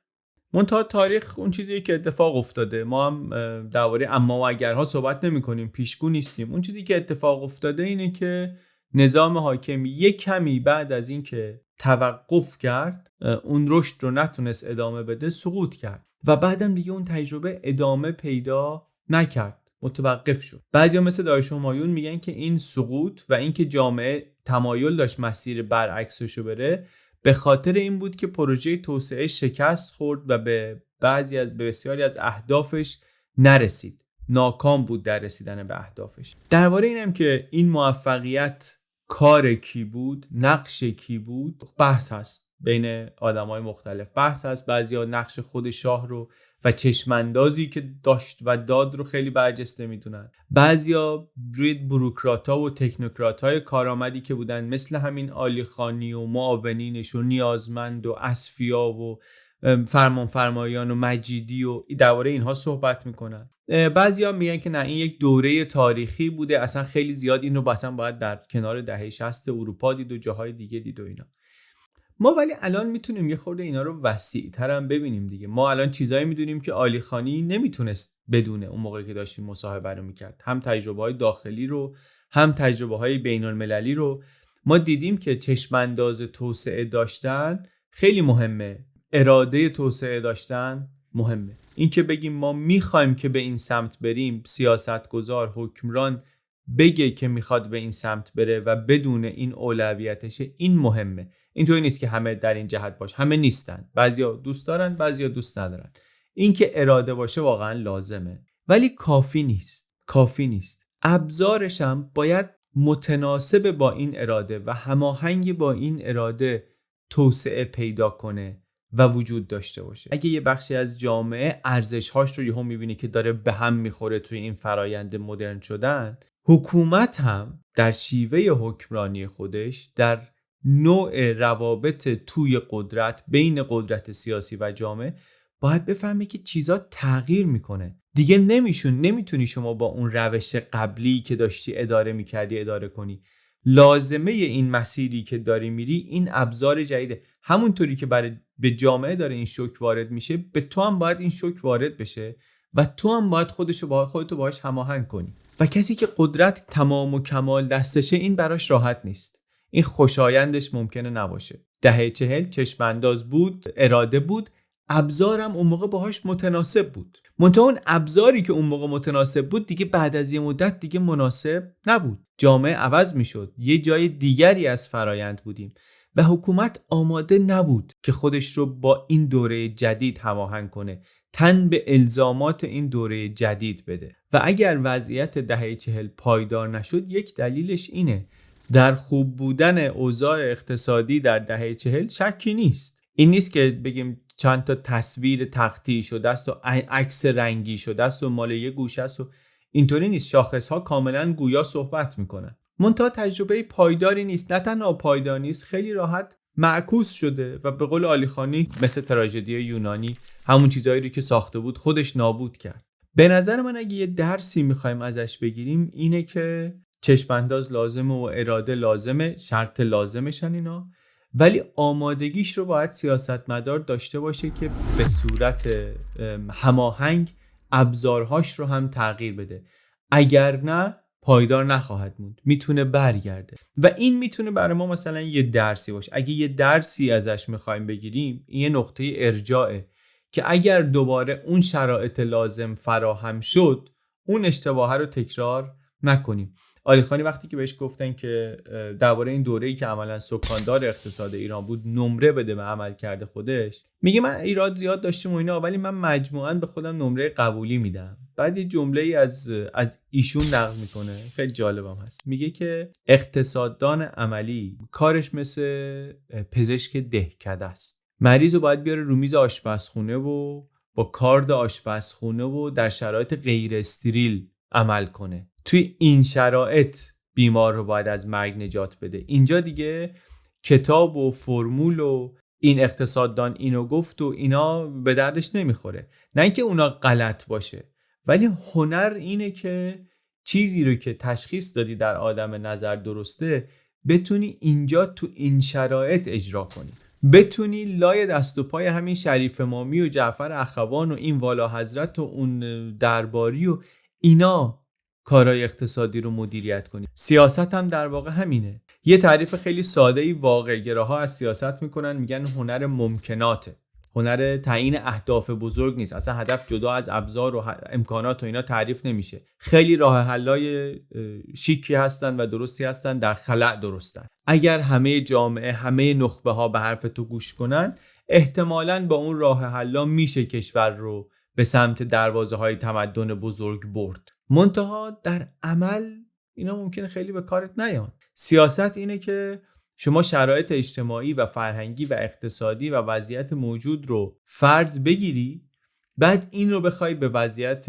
منتها تاریخ اون چیزی که اتفاق افتاده، ما هم درباره اما و اگرها صحبت نمی کنیم، پیشگو نیستیم. اون چیزی که اتفاق افتاده اینه که نظام حاکم یک کمی بعد از این که توقف کرد، اون رشد رو نتونست ادامه بده، سقوط کرد و بعدم دیگه اون تجربه ادامه پیدا نکرد، متوقف شد. بعضیا مثل داریوش همایون میگن که این سقوط و این که جامعه تمایل داشت مسیر برعکسشو بره به خاطر این بود که پروژه توسعه شکست خورد و به بسیاری از اهدافش نرسید، ناکام بود در رسیدن به اهدافش. درباره اینم که این موفقیت کار کی بود، نقش کی بود، بحث هست بین آدمای مختلف. بحث هست بعضیا نقش خود شاه رو و چشماندازی که داشت و داد رو خیلی برجسته میدونن، بعضیا روی بوروکرات‌ها و تکنوکرات‌های کارآمدی که بودن مثل همین علی خانی و معاونینش و نیازمند و اصفیا و فرمانفرمایان و مجیدی و درباره اینها صحبت میکنن. بعضیا میگن که نه، این یک دوره تاریخی بوده، اصلا خیلی زیاد این رو اصلا باید در کنار دهه 60 اروپا دید و جاهای دیگه دید و اینا. ما ولی الان میتونیم یه خورده اینا رو وسیع‌تر هم ببینیم دیگه. ما الان چیزایی میدونیم که علی خانی نمیتونست بدونه اون موقعی که داشتیم مصاحبه رو میکرد. هم تجربه‌های داخلی رو هم تجربه‌های بین‌المللی رو ما دیدیم که چشمانداز توسعه داشتن خیلی مهمه، اراده توسعه داشتن مهمه. این که بگیم ما میخوایم که به این سمت بریم، سیاستگزار، حکمران بگه که میخواد به این سمت بره و بدون این اولویتشه، این مهمه. اینطوری نیست که همه در این جهت باشه، همه نیستن، بعضیا دوست دارن بعضیا دوست ندارن. این که اراده باشه واقعا لازمه ولی کافی نیست. ابزارش هم باید متناسب با این اراده و هماهنگ با این اراده توسعه پیدا کنه و وجود داشته باشه. اگه یه بخشی از جامعه ارزش‌هاش رو یهو می‌بینی که داره به هم می‌خوره توی این فرایند مدرن شدن، حکومت هم در شیوه حکمرانی خودش، در نوع روابط توی قدرت بین قدرت سیاسی و جامعه، باید بفهمه که چیزا تغییر میکنه. دیگه نمیتونی شما با اون روش قبلی که داشتی اداره میکردی اداره کنی. لازمه این مسیری که داری میری این ابزار جدیده. همونطوری که به جامعه داره این شوک وارد میشه، به تو هم باید این شوک وارد بشه و تو هم باید خودتو باهاش هماهنگ کنی. و کسی که قدرت تمام و کمال دستشه، این براش راحت نیست، این خوشایندش ممکنه نباشه. دهه 40 چشمانداز بود، اراده بود، ابزارم اون موقع باهاش متناسب بود. منتها اون ابزاری که اون موقع متناسب بود دیگه بعد از یه مدت دیگه مناسب نبود. جامعه عوض میشد، یه جای دیگری از فرایند بودیم و حکومت آماده نبود که خودش رو با این دوره جدید هماهنگ کنه، تن به الزامات این دوره جدید بده. و اگر وضعیت دهه 40 پایدار نشد، یک دلیلش اینه: در خوب بودن اوضاع اقتصادی در دهه 40 شکی نیست. این نیست که بگیم چند تا تصویر تختی شده است و عکس رنگی شده است و مال یه گوشه است و اینطوری نیست. شاخص‌ها کاملا گویا صحبت میکنن. منتها تجربه پایداری نیست. نه تنها پایدار نیست، خیلی راحت معکوس شده و به قول علیخانی مثل تراژدی یونانی همون چیزایی رو که ساخته بود خودش نابود کرد. به نظر من اگه یه درسی میخوایم ازش بگیریم اینه که چشم‌انداز لازمه و اراده لازمه، شرط لازمشن اینا، ولی آمادگیش رو باید سیاستمدار داشته باشه که به صورت هماهنگ ابزارهاش رو هم تغییر بده. اگر نه پایدار نخواهد موند، میتونه برگرده. و این میتونه برای ما مثلا یه درسی باشه. اگه یه درسی ازش میخوایم بگیریم، این یه نقطه ارجاعه که اگر دوباره اون شرایط لازم فراهم شد، اون اشتباه رو تکرار نکنیم. علیخانی وقتی که بهش گفتن که درباره این دوره‌ای که عملاً سکاندار اقتصاد ایران بود نمره بده به عمل کرده خودش، میگه من ایراد زیاد داشتم و اینا، ولی من مجموعاً به خودم نمره قبولی میدم. بعد یه جمله‌ای از ایشون نقل میکنه، خیلی جالبم هست. میگه که اقتصاددان عملی کارش مثل پزشک دهکده است. مریض رو باید بیاره رو میز آشپزخونه و با کارد آشپزخونه و در شرایط غیر استریل عمل کنه. توی این شرایط بیمار رو باید از مرگ نجات بده. اینجا دیگه کتاب و فرمول و این اقتصاددان اینو گفت و اینا به دردش نمیخوره. نه اینکه اونا غلط باشه، ولی هنر اینه که چیزی رو که تشخیص دادی در آدم نظر درسته بتونی اینجا تو این شرایط اجرا کنی، بتونی لای دست و پای همین شریف امامی و جعفر اخوان و این والا حضرت و اون درباری و اینا کارهای اقتصادی رو مدیریت کنی. سیاست هم در واقع همینه. یه تعریف خیلی ساده‌ای واقع‌گراها از سیاست میکنن، میگن هنر ممکناته. هنر تعیین اهداف بزرگ نیست. اصلا هدف جدا از ابزار و امکانات و اینا تعریف نمیشه. خیلی راه حلای شیکی هستن و درستی هستن، در خلأ درستن. اگر همه جامعه، همه نخبه ها به حرف تو گوش کنن، احتمالاً با اون راه حلا میشه کشور رو به سمت دروازه های تمدن بزرگ برد. منتها در عمل اینا ممکنه خیلی به کارت نیان. سیاست اینه که شما شرایط اجتماعی و فرهنگی و اقتصادی و وضعیت موجود رو فرض بگیری، بعد این رو بخوای به وضعیت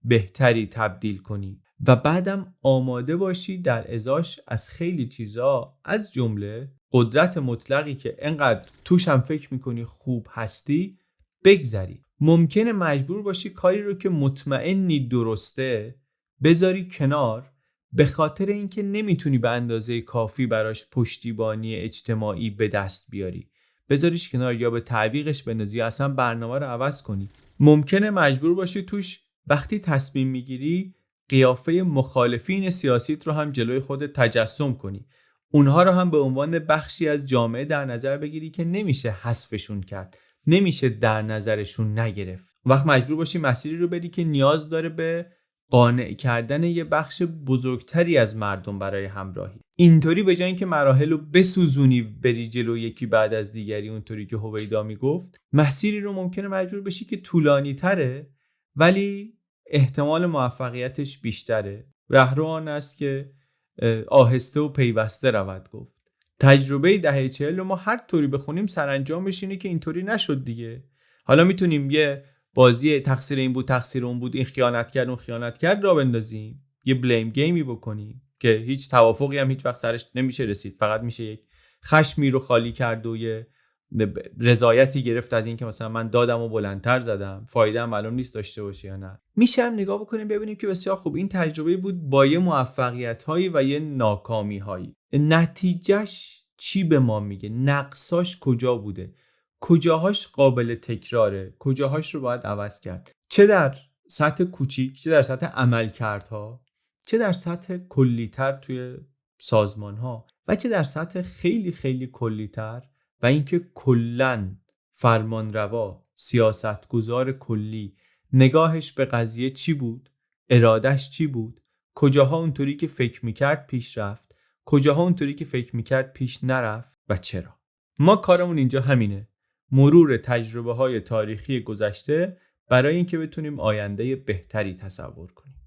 بهتری تبدیل کنی و بعدم آماده باشی در ازاش از خیلی چیزا، از جمله قدرت مطلقی که انقدر توش هم فکر میکنی خوب هستی، بگذری. ممکنه مجبور باشی کاری رو که مطمئنی درسته بذاری کنار، به خاطر اینکه نمیتونی به اندازه کافی براش پشتیبانی اجتماعی به دست بیاری. بذاریش کنار یا به تعویقش بندازی یا اصلا برنامه رو عوض کنی. ممکنه مجبور باشی توش وقتی تصمیم میگیری قیافه مخالفین سیاسیت رو هم جلوی خودت تجسم کنی. اونها رو هم به عنوان بخشی از جامعه در نظر بگیری که نمیشه حذفشون کرد، نمیشه در نظرشون نگرفت. وقت مجبور باشی مسیری رو بری که نیاز داره به قانع کردن یه بخش بزرگتری از مردم برای همراهی. اینطوری به جای اینکه مراحل رو بسوزونی بری جلو یکی بعد از دیگری، اونطوری که هویدا میگفت، مسیری رو ممکنه مجبور بشی که طولانی تره ولی احتمال موفقیتش بیشتره. رهرو آن است که آهسته و پیوسته رود گفت. تجربه دهه 40 رو ما هر طوری بخونیم سرانجامش اینه که اینطوری نشد دیگه. حالا میتونیم یه بازی تقصیر این بود تقصیر اون بود، این خیانت کرد اون خیانت کرد را بندازیم، یه بلیم گیمی بکنیم که هیچ توافقی هم هیچ وقت سرش نمیشه رسید، فقط میشه یک خشمی رو خالی کرد و یه رضایتی گرفت از این که مثلا من دادم و بلندتر زدم، فایده هم معلوم نیست داشته باشه یا نه. میشه هم نگاه بکنیم ببینیم که بسیار خوب این تجربه بود با یه موفقیت‌هایی و یه ناکامی‌هایی. نتیجهش چی به ما میگه؟ نقصاش کجا بوده؟ کجاهاش قابل تکراره؟ کجاهاش رو باید عوض کرد؟ چه در سطح کوچیک، چه در سطح عملکردها، چه در سطح کلی‌تر توی سازمان‌ها و چه در سطح خیلی خیلی کلی‌تر و اینکه کلاً فرمانروا، سیاستگزار کلی نگاهش به قضیه چی بود؟ ارادش چی بود؟ کجاها اونطوری که فکر میکرد پیش رفت؟ کجاها اونطوری که فکر میکرد پیش نرفت و چرا. ما کارمون اینجا همینه، مرور تجربه های تاریخی گذشته برای اینکه بتونیم آینده بهتری تصور کنیم.